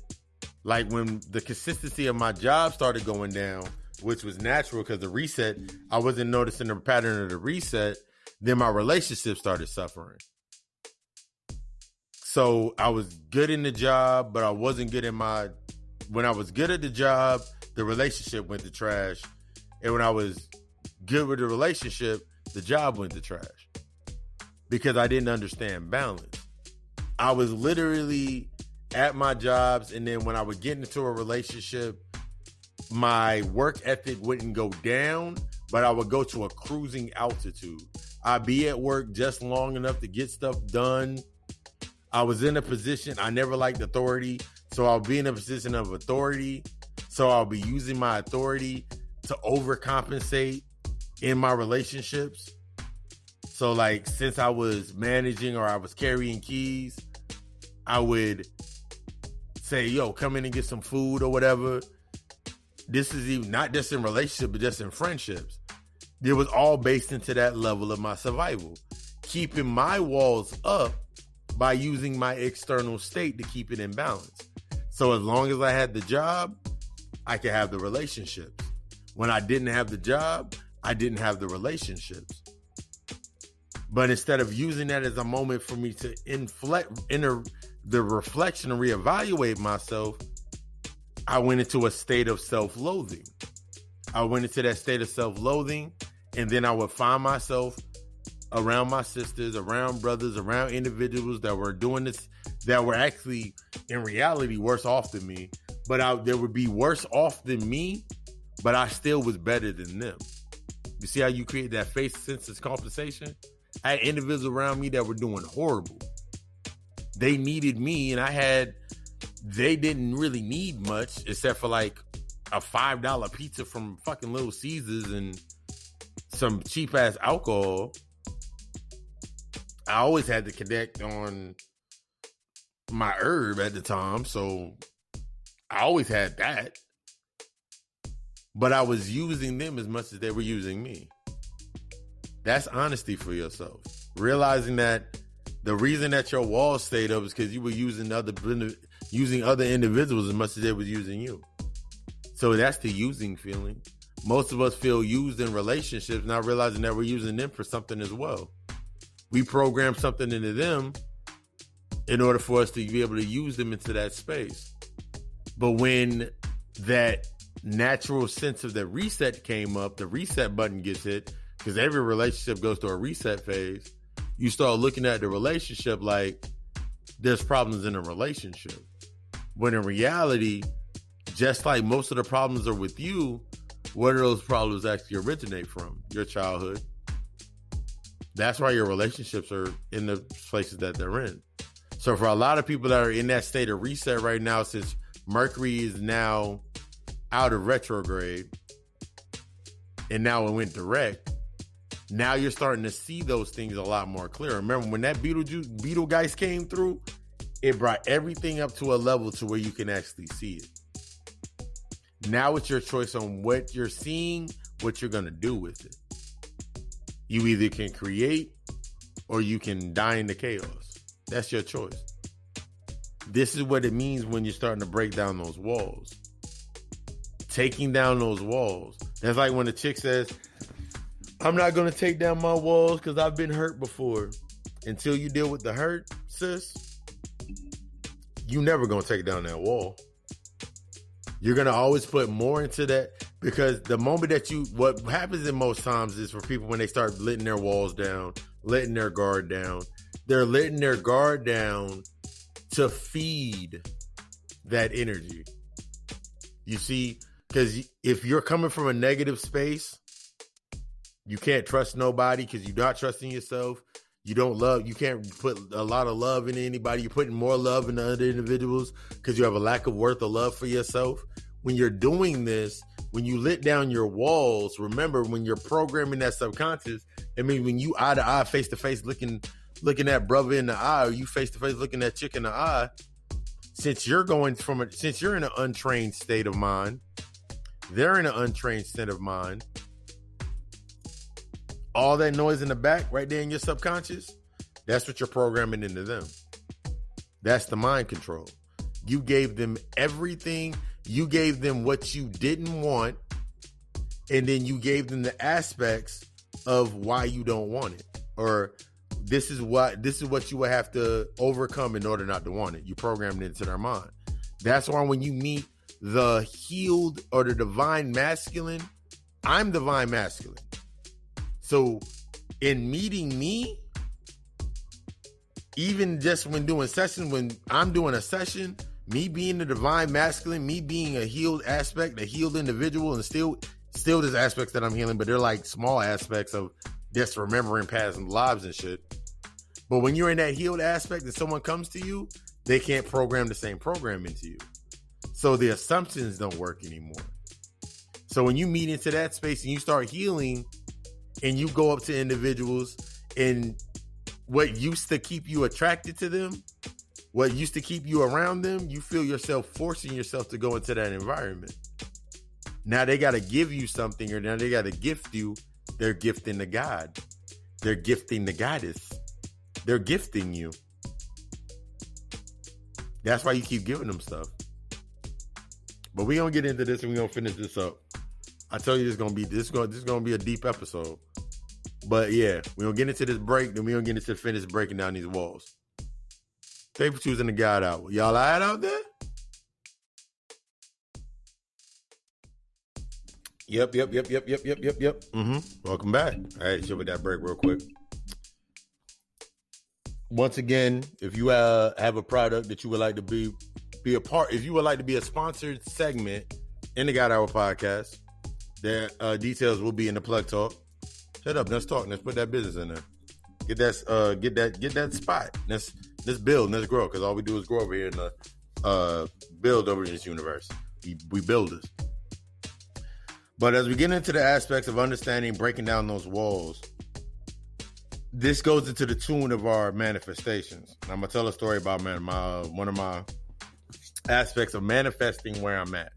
like when the consistency of my job started going down, which was natural because the reset, I wasn't noticing the pattern of the reset, then my relationship started suffering. So I was good in the job, but I wasn't good when I was good at the job, the relationship went to trash. And when I was good with the relationship, the job went to trash because I didn't understand balance. I was literally at my jobs, and then when I would get into a relationship, my work ethic wouldn't go down, but I would go to a cruising altitude. I'd be at work just long enough to get stuff done. I was in a position, I never liked authority, so I'll be in a position of authority. So I'll be using my authority to overcompensate in my relationships. So like, since I was managing or I was carrying keys, I would say, yo, come in and get some food or whatever. This is even not just in relationships, but just in friendships. It was all based into that level of my survival. Keeping my walls up by using my external state to keep it in balance. So as long as I had the job, I could have the relationships. When I didn't have the job, I didn't have the relationships. But instead of using that as a moment for me to enter the reflection and reevaluate myself, I went into a state of self-loathing. I went into that state of self-loathing, and then I would find myself around my sisters, around brothers, around individuals that were doing this, that were actually, in reality, worse off than me. But they would be worse off than me, but I still was better than them. You see how you create that face sense of compensation? I had individuals around me that were doing horrible. They needed me, and they didn't really need much except for like a $5 pizza from fucking Little Caesars and some cheap ass alcohol. I always had to connect on my herb at the time, so I always had that. But I was using them as much as they were using me. That's honesty for yourself. Realizing that the reason that your wall stayed up is because you were using other individuals as much as they was using you. So that's the using feeling. Most of us feel used in relationships, not realizing that we're using them for something as well. We program something into them in order for us to be able to use them into that space. But when that natural sense of the reset came up, the reset button gets hit, because every relationship goes through a reset phase. You start looking at the relationship like there's problems in a relationship. When in reality, just like most of the problems are with you, where do those problems actually originate from? Your childhood. That's why your relationships are in the places that they're in. So for a lot of people that are in that state of reset right now, since Mercury is now out of retrograde and now it went direct, Now you're starting to see those things a lot more clear. Remember when that Betelgeuse came through, it brought everything up to a level to where you can actually see it. Now it's your choice on what you're seeing, what you're going to do with it. You either can create or you can die in the chaos. That's your choice. This is what it means when you're starting to break down those walls. Taking down those walls. That's like when a chick says, I'm not going to take down my walls because I've been hurt before. Until you deal with the hurt, sis, you never going to take down that wall. You're going to always put more into that, because the moment that what happens in most times is for people when they start letting their walls down, letting their guard down, they're letting their guard down to feed that energy. You see, because if you're coming from a negative space, you can't trust nobody because you're not trusting yourself. You can't put a lot of love into anybody. You're putting more love into other individuals because you have a lack of worth or love for yourself. When you're doing this, when you let down your walls, remember when you're programming that subconscious, I mean, when you eye to eye, face to face, looking at brother in the eye, or you face to face looking at chick in the eye, since you're in an untrained state of mind, they're in an untrained state of mind. All that noise in the back, right there in your subconscious, that's what you're programming into them. That's the mind control. You gave them everything. You gave them what you didn't want, and then you gave them the aspects of why you don't want it, or this is what you would have to overcome in order not to want it. You programmed it into their mind. That's why when you meet the healed or the divine masculine, I'm divine masculine. So in meeting me, even just when doing sessions, when I'm doing a session, me being the divine masculine, me being a healed aspect, a healed individual, and still there's aspects that I'm healing, but they're like small aspects of just remembering past lives and shit. But when you're in that healed aspect and someone comes to you, they can't program the same program into you. So the assumptions don't work anymore. So when you meet into that space and you start healing and you go up to individuals, and what used to keep you attracted to them, what used to keep you around them, you feel yourself forcing yourself to go into that environment. Now they got to give you something, or now they got to gift you. They're gifting the God. They're gifting the goddess. They're gifting you. That's why you keep giving them stuff. But we're going to get into this and we're going to finish this up. I tell you, this is going to be a deep episode. But yeah, we're going to get into this break, then we're going to get into finish breaking down these walls. Thank you for choosing the God Hour. Y'all all right out there? Yep. Welcome back. All right, show me that break real quick. Once again, if you have a product that you would like to be a part, if you would like to be a sponsored segment in the God Hour podcast, the details will be in the plug talk. Shut up, let's talk. Let's put that business in there. Get that spot. Let's build, let's grow, because all we do is grow over here in the build over in this universe. We builders. But as we get into the aspects of understanding, breaking down those walls, this goes into the tune of our manifestations. I'm gonna tell a story about one of my aspects of manifesting where I'm at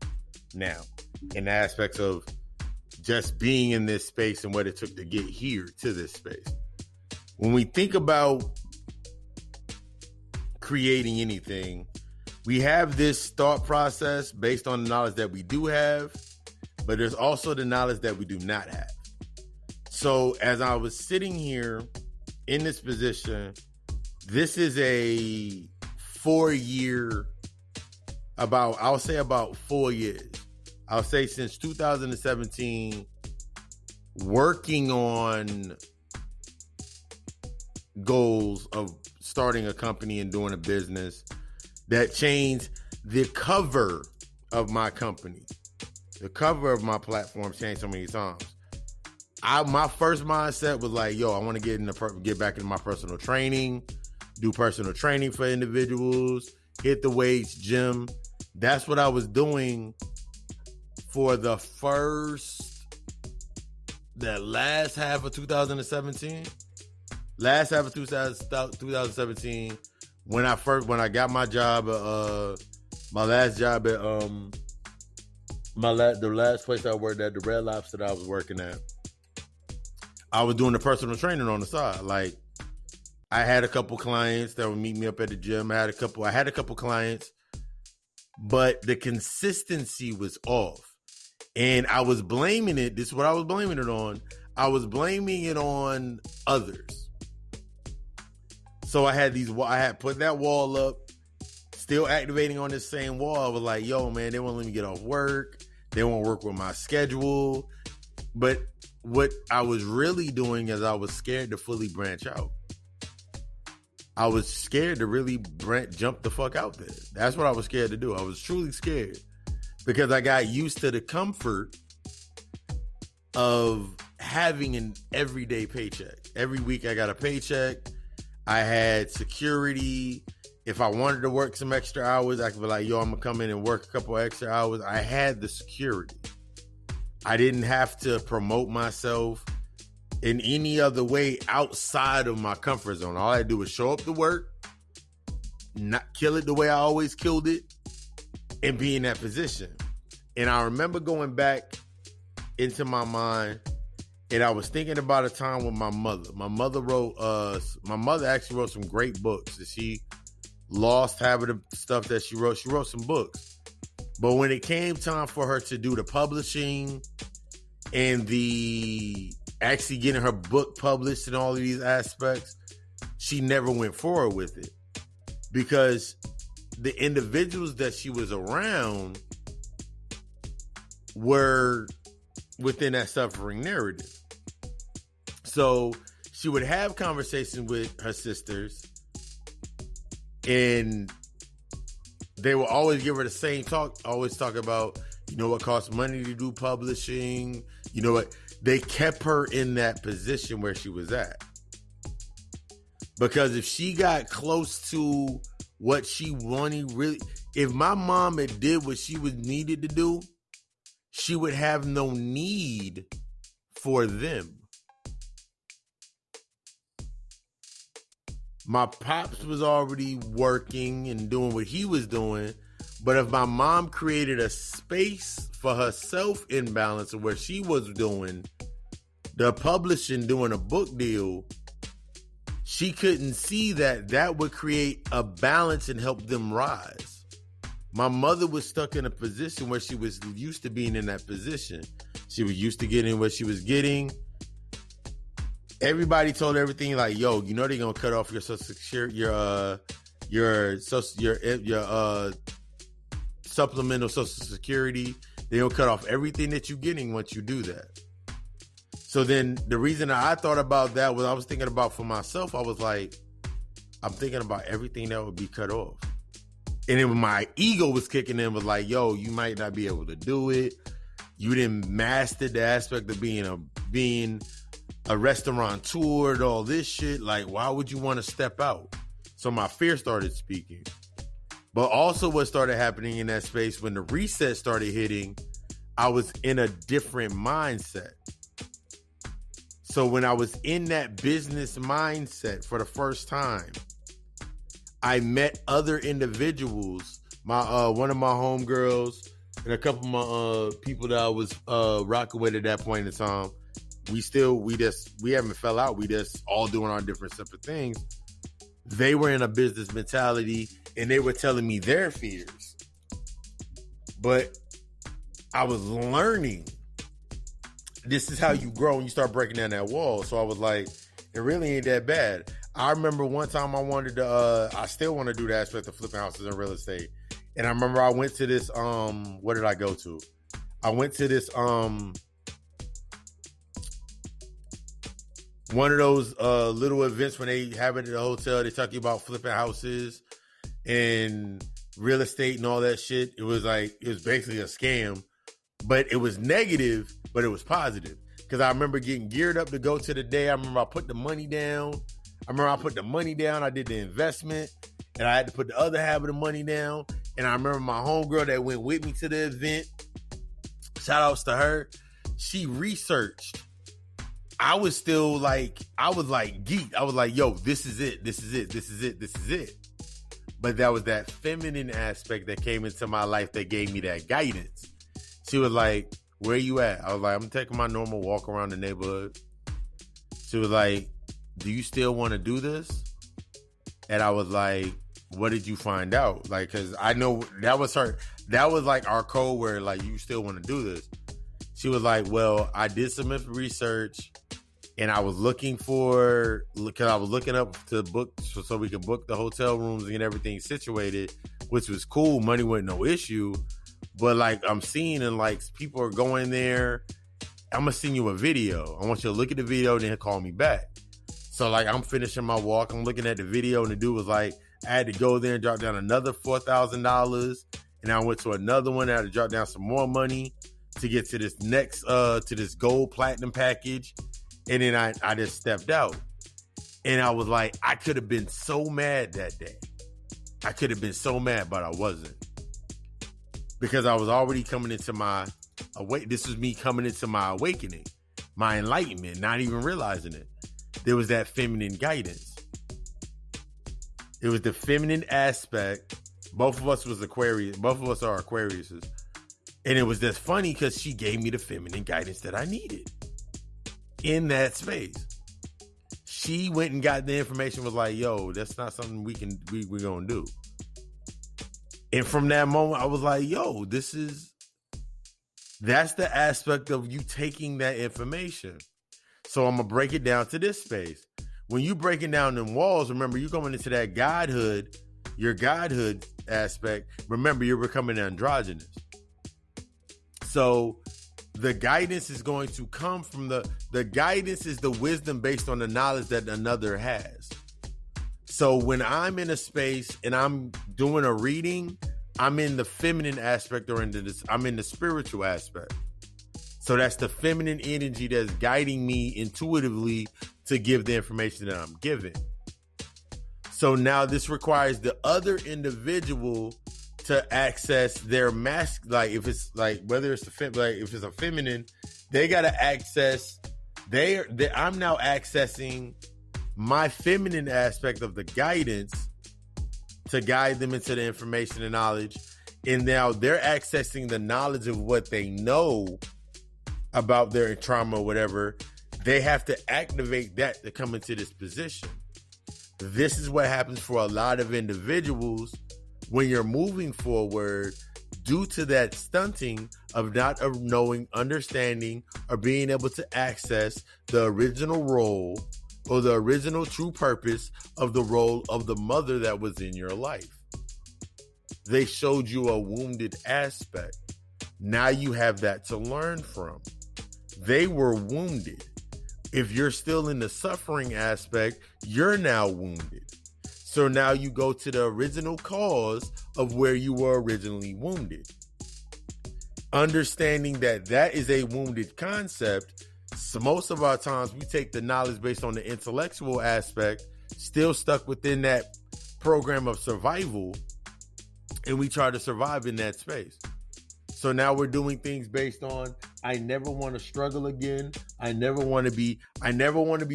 now, in the aspects of just being in this space and what it took to get here to this space. When we think about creating anything, we have this thought process based on the knowledge that we do have, but there's also the knowledge that we do not have. So as I was sitting here in this position, this is a 4 year, I'll say about 4 years. I'll say since 2017, working on goals of starting a company and doing a business that changed the cover of my company. The cover of my platform changed so many times. My first mindset was like, I want to get back into my personal training, do personal training for individuals, hit the weights, gym. That's what I was doing for the first that last half of 2017, when I got my job, my last job at the last place I worked at, the Red Lobster that I was working at, I was doing the personal training on the side. Like, I had a couple clients that would meet me up at the gym. I had a couple clients, but the consistency was off. And I was blaming it. This is what I was blaming it on. I was blaming it on others. So I had put that wall up, still activating on this same wall. I was like, yo, man, they won't let me get off work. They won't work with my schedule. But what I was really doing is I was scared to fully branch out. I was scared to really jump the fuck out there. That's what I was scared to do. I was truly scared because I got used to the comfort of having an everyday paycheck. Every week I got a paycheck. I had security. If I wanted to work some extra hours, I could be like, yo, I'm going to come in and work a couple extra hours. I had the security. I didn't have to promote myself in any other way outside of my comfort zone. All I do was show up to work, not kill it the way I always killed it, and be in that position. And I remember going back into my mind, and I was thinking about a time with my mother. My mother actually wrote some great books. She lost half of the stuff that she wrote. She wrote some books. But when it came time for her to do the publishing and the actually getting her book published and all of these aspects, she never went forward with it because the individuals that she was around were within that suffering narrative. So she would have conversations with her sisters and they will always give her the same talk, always talk about, you know, what costs money to do publishing, you know what. They kept her in that position where she was at. Because if she got close to what she wanted, really, if my mom had did what she was needed to do, she would have no need for them. My pops was already working and doing what he was doing. But if my mom created a space for herself in balance of where she was doing the publishing, doing a book deal, she couldn't see that would create a balance and help them rise. My mother was stuck in a position where she was used to being in that position. She was used to getting what she was getting. Everybody told everything like, yo, you know they're gonna cut off your social security, your supplemental social security. They'll cut off everything that you're getting once you do that. So then the reason I thought about that was I was thinking about for myself. I was like, I'm thinking about everything that would be cut off. And then my ego was kicking in, was like, yo, you might not be able to do it. You didn't master the aspect of being a restaurateur and all this shit. Like, why would you want to step out? So my fear started speaking. But also what started happening in that space when the reset started hitting, I was in a different mindset. So when I was in that business mindset for the first time, I met other individuals, one of my homegirls and a couple of my people that I was rocking with at that point in time. We haven't fell out. We just all doing our different separate things. They were in a business mentality and they were telling me their fears. But I was learning. This is how you grow when you start breaking down that wall. So I was like, it really ain't that bad. I remember one time I still want to do the aspect of flipping houses in real estate. And I remember I went to this, what did I go to? I went to this, one of those little events when they have it at the hotel. They talk to you about flipping houses and real estate and all that shit. It was basically a scam, but it was negative, but it was positive. Because I remember getting geared up to go to the day. I remember I put the money down. I did the investment, and I had to put the other half of the money down. And I remember my homegirl that went with me to the event. Shout outs to her. She researched I was still like, I was like geeked. I was like, yo, this is it. This is it. This is it. This is it. But that was that feminine aspect that came into my life that gave me that guidance. She was like, where you at? I was like, I'm taking my normal walk around the neighborhood. She was like, do you still want to do this? And I was like, what did you find out? Like, cause I know that was like our code where like, you still want to do this. She was like, well, I did some research and I was looking up to book so we could book the hotel rooms and get everything situated, which was cool. Money wasn't no issue. But like I'm seeing and like people are going there. I'm going to send you a video. I want you to look at the video and then call me back. So like I'm finishing my walk. I'm looking at the video and the dude was like, I had to go there and drop down another $4,000. And I went to another one. I had to drop down some more money to get to this next, to this gold platinum package. And then I just stepped out. And I was like, I could have been so mad that day. I could have been so mad, but I wasn't. Because I was already coming into this was me coming into my awakening, my enlightenment, not even realizing it. There was that feminine guidance. It was the feminine aspect. Both of us was Aquarius. Both of us are Aquariuses. And it was just funny because she gave me the feminine guidance that I needed in that space. She went and got the information, was like, yo, that's not something we're going to do. And from that moment, I was like, yo, that's the aspect of you taking that information. So I'm going to break it down to this space. When you breaking down them walls, remember, you're going into that godhood, your godhood aspect. Remember, you're becoming androgynous. So the guidance is going to come from the guidance is the wisdom based on the knowledge that another has. So when I'm in a space and I'm doing a reading, I'm in the feminine aspect or I'm in the spiritual aspect. So that's the feminine energy that's guiding me intuitively to give the information that I'm giving. So now this requires the other individual to access their mask. Like if it's like, whether it's if it's a feminine, they got to access, I'm now accessing my feminine aspect of the guidance to guide them into the information and knowledge. And now they're accessing the knowledge of what they know about their trauma or whatever. They have to activate that to come into this position. This is what happens for a lot of individuals when you're moving forward due to that stunting of not knowing, understanding, or being able to access the original role or the original true purpose of the role of the mother that was in your life. They showed you a wounded aspect. Now you have that to learn from. They were wounded. If you're still in the suffering aspect, you're now wounded. So now you go to the original cause of where you were originally wounded. Understanding that that is a wounded concept. So most of our times we take the knowledge based on the intellectual aspect, still stuck within that program of survival, and we try to survive in that space. So now we're doing things based on, I never want to struggle again. I never want to be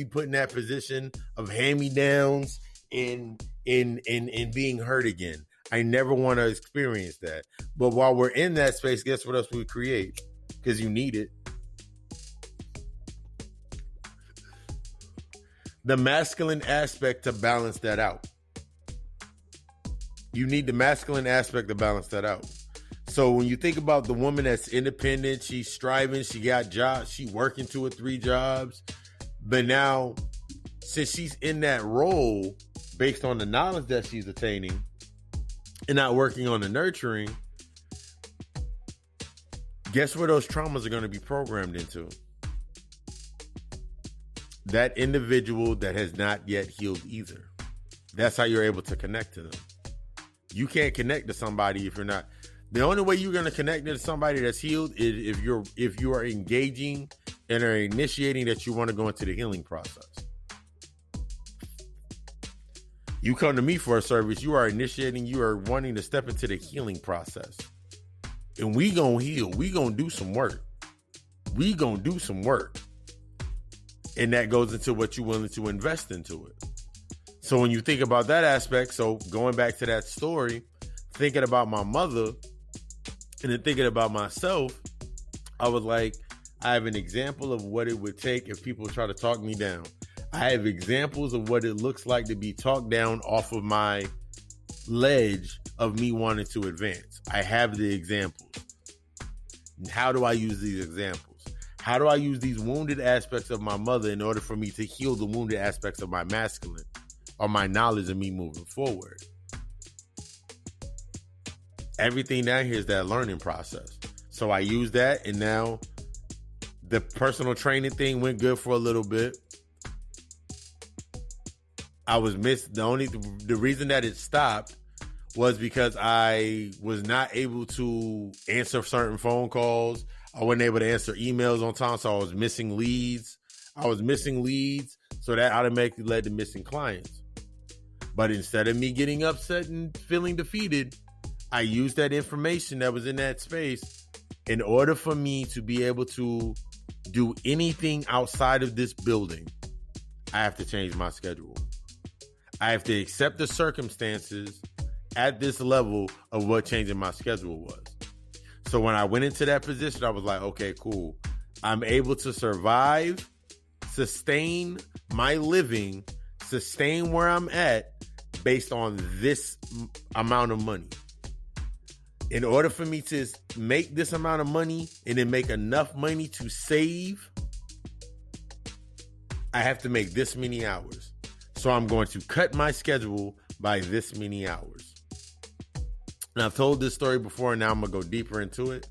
put in that position of hand-me-downs in being hurt again. I never want to experience that. But while we're in that space, guess what else we create? Because you need it. The masculine aspect to balance that out. You need the masculine aspect to balance that out. So when you think about the woman that's independent, she's striving, she got jobs, she working 2 or 3 jobs. But now, since she's in that role, based on the knowledge that she's attaining and not working on the nurturing, guess where those traumas are going to be programmed into? That individual that has not yet healed either. That's how you're able to connect to them. You can't connect to somebody if you're not. The only way you're going to connect to somebody that's healed is if you are engaging and are initiating that you want to go into the healing process. You come to me for a service, you are initiating, you are wanting to step into the healing process. And we gonna heal. We gonna do some work. We gonna do some work. And that goes into what you're willing to invest into it. So when you think about that aspect, so going back to that story, thinking about my mother and then thinking about myself, I was like, I have an example of what it would take if people try to talk me down. I have examples of what it looks like to be talked down off of my ledge of me wanting to advance. I have the examples. How do I use these examples? How do I use these wounded aspects of my mother in order for me to heal the wounded aspects of my masculine or my knowledge of me moving forward? Everything down here is that learning process. So I use that, and now the personal training thing went good for a little bit. I was missed. The reason that it stopped was because I was not able to answer certain phone calls. I wasn't able to answer emails on time, so I was missing leads. So that automatically led to missing clients. But instead of me getting upset and feeling defeated, I used that information that was in that space in order for me to be able to do anything outside of this building. I have to change my schedule. I have to accept the circumstances at this level of what changing my schedule was. So when I went into that position, I was like, okay, cool. I'm able to survive, sustain my living, sustain where I'm at based on this amount of money. In order for me to make this amount of money and then make enough money to save, I have to make this many hours. So I'm going to cut my schedule by this many hours. And I've told this story before, and now I'm going to go deeper into it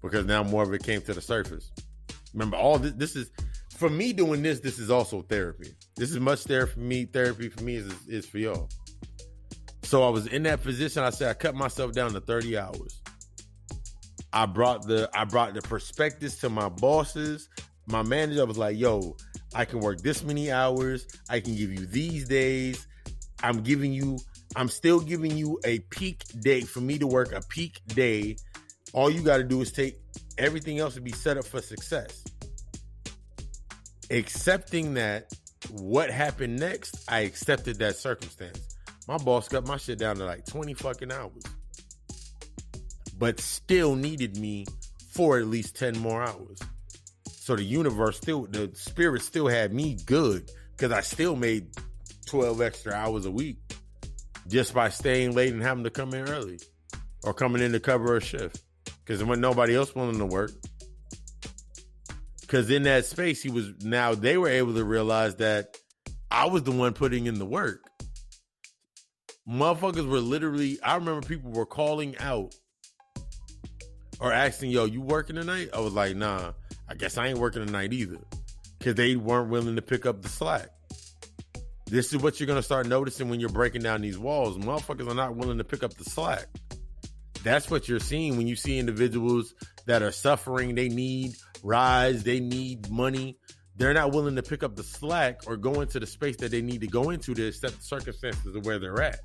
because now more of it came to the surface. Remember, all this is, for me doing this is also therapy. This is much therapy for me is for y'all. So I was in that position. I said, I cut myself down to 30 hours. I brought the prospectus to my bosses. My manager was like, yo, I can work this many hours. I can give you these days. I'm still giving you a peak day for me to work a peak day. All you got to do is take everything else to be set up for success. Accepting that, what happened next, I accepted that circumstance. My boss cut my shit down to like 20 fucking hours, but still needed me for at least 10 more hours. So the spirit still had me good because I still made 12 extra hours a week just by staying late and having to come in early or coming in to cover a shift because there wasn't nobody else willing to work. Because in that space, they were able to realize that I was the one putting in the work. Motherfuckers were literally, I remember people were calling out or asking, yo, you working tonight? I was like, nah, I guess I ain't working tonight either. Because they weren't willing to pick up the slack. This is what you're going to start noticing when you're breaking down these walls. Motherfuckers are not willing to pick up the slack. That's what you're seeing when you see individuals that are suffering. They need rides. They need money. They're not willing to pick up the slack or go into the space that they need to go into to accept the circumstances of where they're at.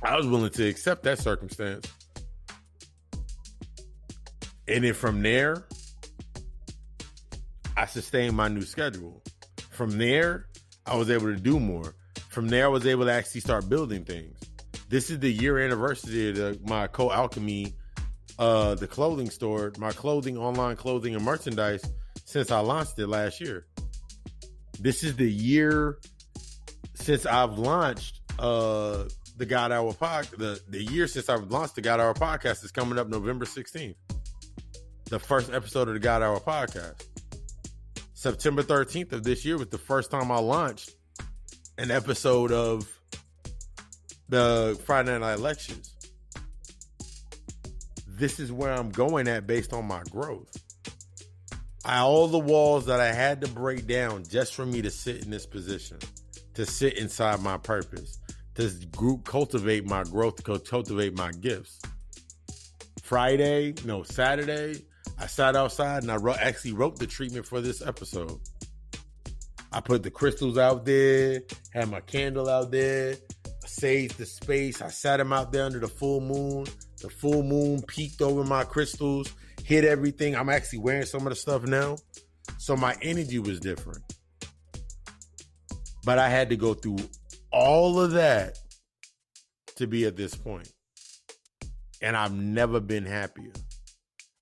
I was willing to accept that circumstance. And then from there, I sustained my new schedule. From there, I was able to do more. From there, I was able to actually start building things. This is the year anniversary of my Co-Alchemy, the clothing store, my online clothing and merchandise since I launched it last year. This is the year since I've launched the God Hour podcast. The year since I've launched the God Hour podcast is coming up November 16th. The first episode of the God Hour podcast. September 13th of this year was the first time I launched an episode of the Friday Night Lectures. This is where I'm going at based on my growth. All the walls that I had to break down just for me to sit in this position, to sit inside my purpose, to cultivate my growth, to cultivate my gifts. Saturday, I sat outside and I actually wrote the treatment for this episode. I put the crystals out there, had my candle out there, I saged the space. I sat them out there under the full moon. The full moon peeked over my crystals, hit everything. I'm actually wearing some of the stuff now. So my energy was different. But I had to go through all of that to be at this point. And I've never been happier.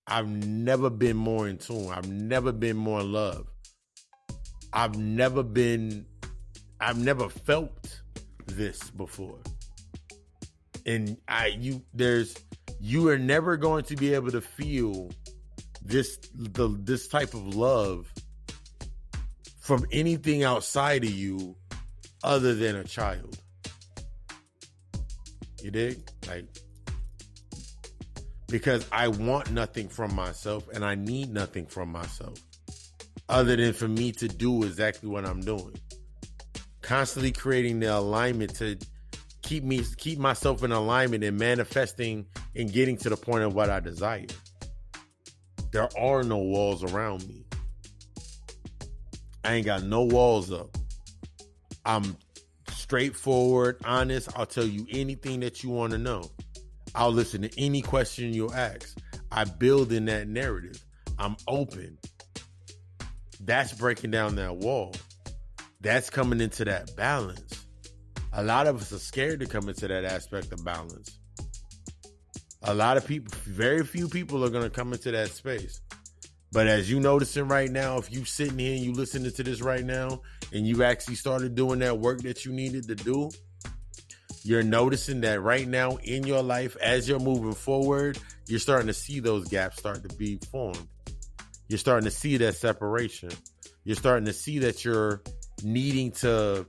I've never been more in tune. I've never been more in love. I've never felt this before. And you are never going to be able to feel this type of love from anything outside of you other than a child. You dig? Like, because I want nothing from myself and I need nothing from myself other than for me to do exactly what I'm doing. Constantly creating the alignment to keep myself in alignment and manifesting and getting to the point of what I desire. There are no walls around me. I ain't got no walls up. I'm straightforward, honest. I'll tell you anything that you want to know. I'll listen to any question you'll ask. I build in that narrative. I'm open. That's breaking down that wall. That's coming into that balance. A lot of us are scared to come into that aspect of balance. A lot of people, very few people are going to come into that space. But as you noticing right now, if you sitting here and you listening to this right now and you actually started doing that work that you needed to do, you're noticing that right now in your life, as you're moving forward, you're starting to see those gaps start to be formed. You're starting to see that separation. You're starting to see that you're need to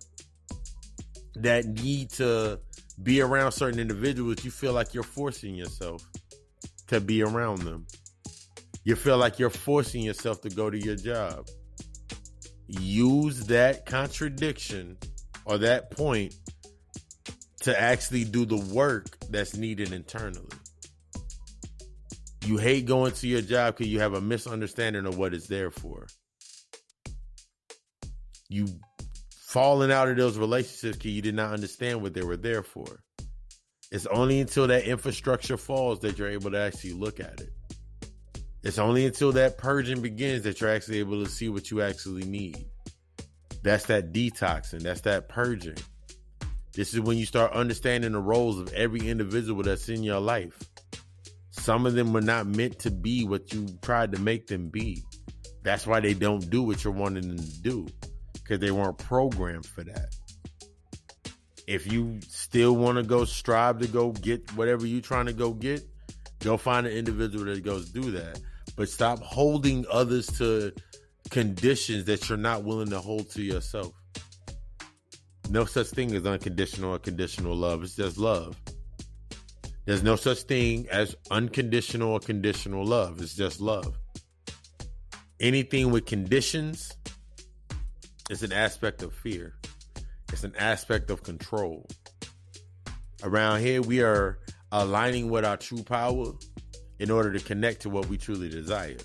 be around certain individuals. You feel like you're forcing yourself to be around them. You feel like you're forcing yourself to go to your job. Use that contradiction or that point to actually do the work that's needed internally. You hate going to your job because you have a misunderstanding of what it's there for. You falling out of those relationships because you did not understand what they were there for. It's only until that infrastructure falls that you're able to actually look at it. It's only until that purging begins that you're actually able to see what you actually need. That's that detoxing. That's that purging. This is when you start understanding the roles of every individual that's in your life. Some of them were not meant to be what you tried to make them be. That's why they don't do what you're wanting them to do, because they weren't programmed for that. If you still want to go strive to go get whatever you're trying to go get, go find an individual that goes do that. But stop holding others to conditions that you're not willing to hold to yourself. No such thing as unconditional or conditional love. It's just love. There's no such thing as unconditional or conditional love. It's just love. Anything with conditions is an aspect of fear. It's an aspect of control. Around here, we are aligning with our true power in order to connect to what we truly desire.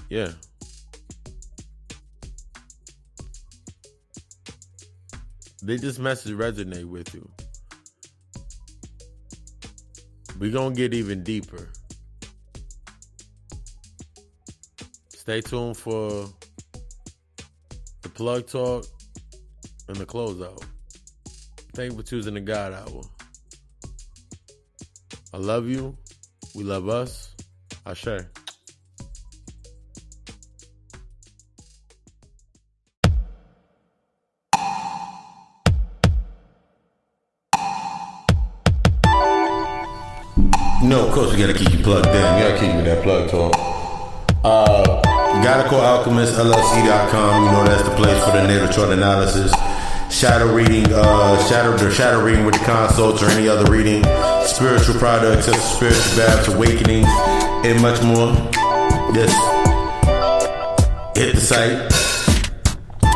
Yeah. Did this message resonate with you? We're going to get even deeper. Stay tuned for the plug talk and the closeout. Thank you for choosing the God Hour. I love you. We love us. Ashe. No, of course we gotta keep you plugged in. We gotta keep you with that plug talk. GottaCallAlchemistLLC.com. You know that's the place for the natal chart analysis, shadow reading, shadow reading with the consults or any other reading, spiritual products, such as spiritual baths, awakenings, and much more. Just hit the site.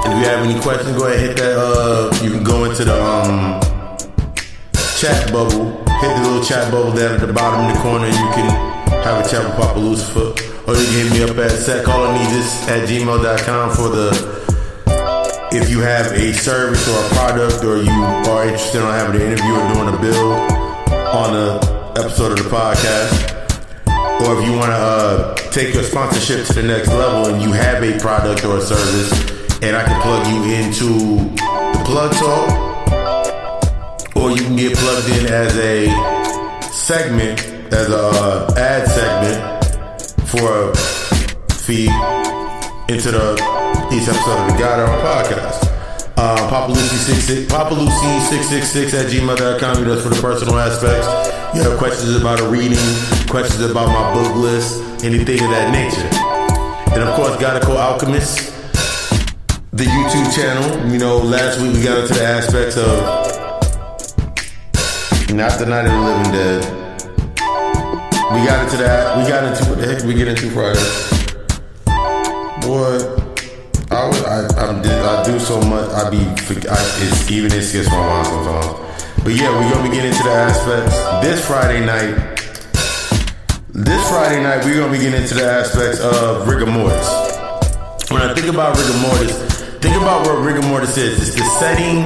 And if you have any questions, go ahead, hit that. You can go into the chat bubble. Hit the little chat bubble down at the bottom in the corner, and you can have a chat with Papa Lucifer. Or you can hit me up at setcallingnesus@gmail.com for the if you have a service or a product, or you are interested in having an interview or doing a build on an episode of the podcast, or if you want to take your sponsorship to the next level and you have a product or a service, and I can plug you into the Plug Talk, or you can get plugged in as a segment, as a ad segment for a feed into each episode of the God Hour podcast. papalucy666 at gmail.com. That's for the personal aspects. You have questions about a reading, questions about my book list, anything of that nature. And of course, Gotta Go Alchemist, the YouTube channel. You know, last week we got into the aspects of not the Night of the Living Dead. We got into that. We got into what the heck did we get into Friday? Boy, I do so much. It's gets my mind sometimes. But yeah, we're gonna be getting into the aspects this Friday night. We're gonna be getting into the aspects of rigor mortis. When I think about rigor mortis, think about what rigor mortis is. It's the setting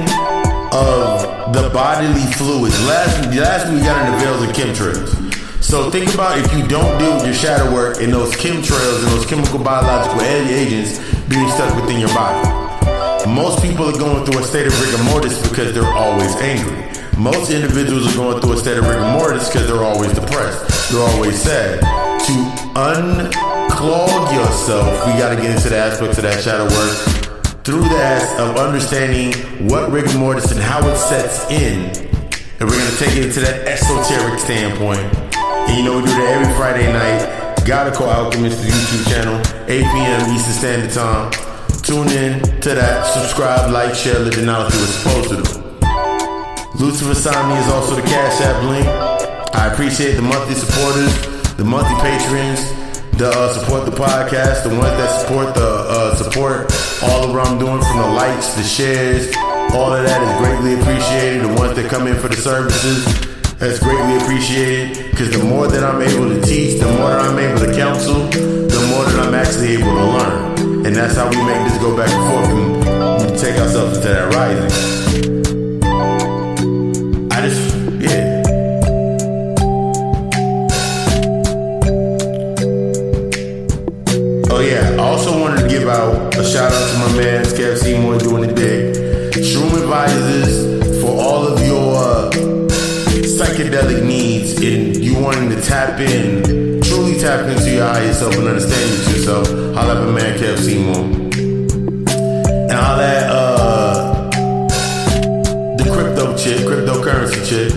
of the bodily fluids. Last week we got into veils and chemtrails. So think about if you don't deal with your shadow work and those chemtrails and those chemical biological agents being stuck within your body. Most people are going through a state of rigor mortis because they're always angry. Most individuals are going through a state of rigor mortis because they're always depressed. They're always sad. To unclog yourself, we got to get into the aspects of that shadow work through the aspect of understanding what rigor mortis and how it sets in. And we're going to take it into that esoteric standpoint. And you know, we do that every Friday night. Gotta Go Alchemist, the YouTube channel, 8 p.m. Eastern Standard Time. Tune in to that. Subscribe, like, share, live the knowledge you were supposed to do. Lucifer Somni is also the Cash App link. I appreciate the monthly supporters, the monthly patrons, the support the podcast, the ones that support all of what I'm doing, from the likes, the shares, all of that is greatly appreciated. The ones that come in for the services, that's greatly appreciated, because the more that I'm able to teach, the more that I'm able to counsel, the more that I'm actually able to learn. And that's how we make this go back and forth and take ourselves into that rising. Oh yeah, I also wanted to give out a shout out to my man Kev Seymour doing the dig. Shroom Advisors, for all of your psychedelic needs and you wanting to truly tap into your higher self and understanding yourself, holla at my man Kev Seymour. And holla at the cryptocurrency chick.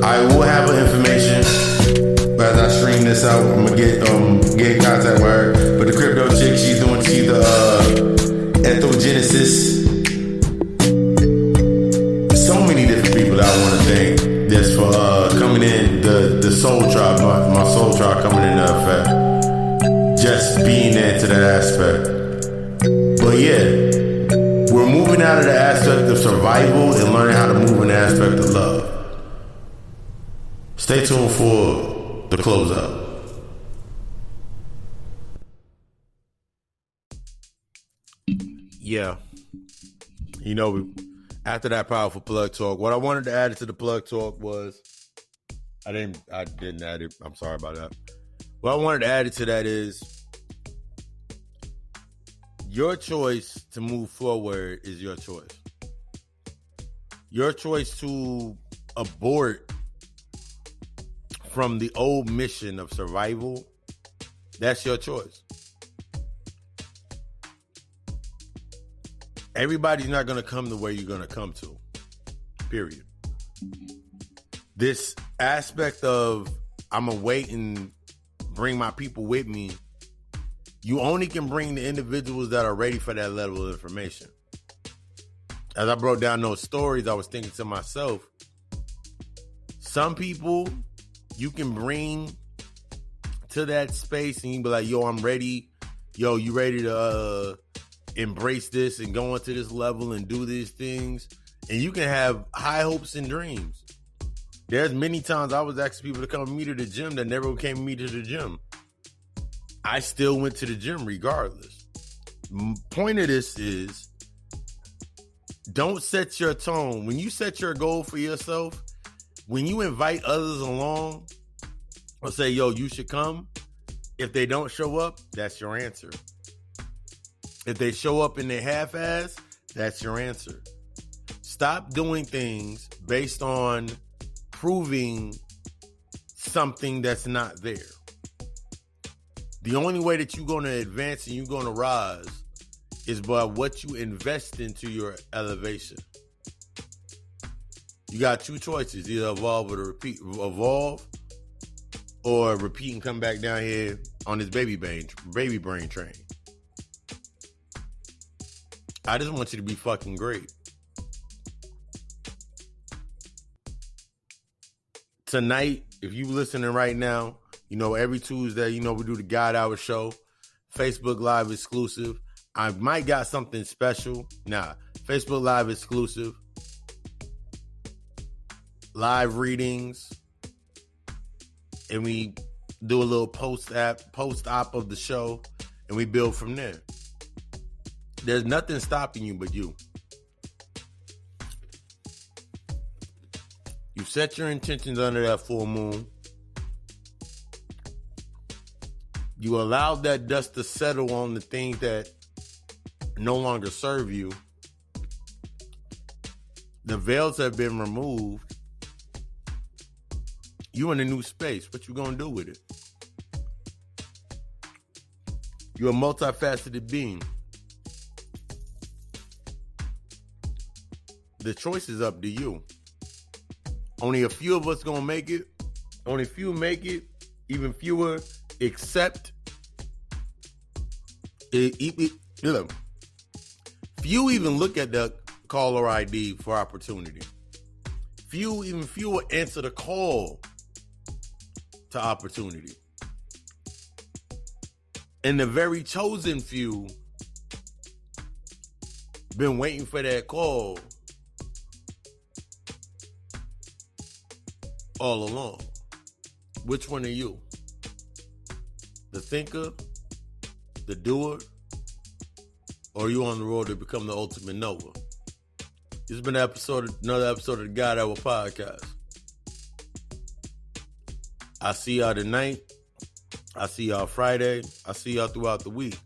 I will have her information as I stream this out. I'm gonna get in contact with her. But the crypto chick, she's the ethnogenesis. So many different people that I want to thank just for coming in, the soul tribe, my soul tribe coming into effect. Just being there to that aspect. But yeah, we're moving out of the aspect of survival and learning how to move in the aspect of love. Stay tuned for the closeout. Yeah. You know, after that powerful plug talk, what I wanted to add to the plug talk was, I didn't add it. I'm sorry about that. What I wanted to add to that is, your choice to move forward is your choice. Your choice to abort from the old mission of survival, that's your choice. Everybody's not going to come to where you're going to come to, period. This aspect of, I'm going to wait and bring my people with me, you only can bring the individuals that are ready for that level of information. As I broke down those stories, I was thinking to myself, some people you can bring to that space and you can be like, yo, I'm ready. Yo, you ready to embrace this and go into this level and do these things? And you can have high hopes and dreams. There's many times I was asking people to come with me to the gym that never came with me to the gym. I still went to the gym regardless. Point of this is, don't set your tone. When you set your goal for yourself, when you invite others along or say, yo, you should come, if they don't show up, that's your answer. If they show up in their half-ass, that's your answer. Stop doing things based on proving something that's not there. The only way that you're going to advance and you're going to rise is by what you invest into your elevation. You got two choices, either evolve or repeat. Evolve or repeat and come back down here on this baby brain train. I just want you to be fucking great. Tonight, if you listening right now, you know, every Tuesday, you know, we do the God Hour show, Facebook Live exclusive. I might got something special. Facebook Live exclusive. Live readings. And we do a little post-op of the show, and we build from there. There's nothing stopping you but you. You set your intentions under that full moon. You allowed that dust to settle on the things that no longer serve you. The veils have been removed. You in a new space. What you gonna do with it? You're a multifaceted being. The choice is up to you. Only a few of us gonna make it. Only few make it. Even fewer accept. Few even look at the caller ID for opportunity. Fewer answer the call to opportunity. And the very chosen few been waiting for that call all along. Which one are you? The thinker? The doer? Or are you on the road to become the ultimate knower? This has been another episode of the God Hour podcast. I see y'all tonight. I see y'all Friday. I see y'all throughout the week.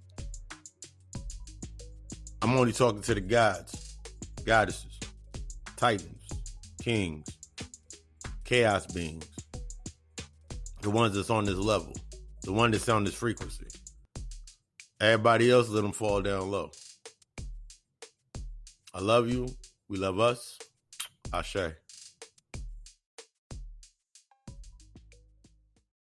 I'm only talking to the gods, goddesses, titans, kings, chaos beings. The ones that's on this level. The one that's on this frequency. Everybody else, let them fall down low. I love you. We love us. Ashe.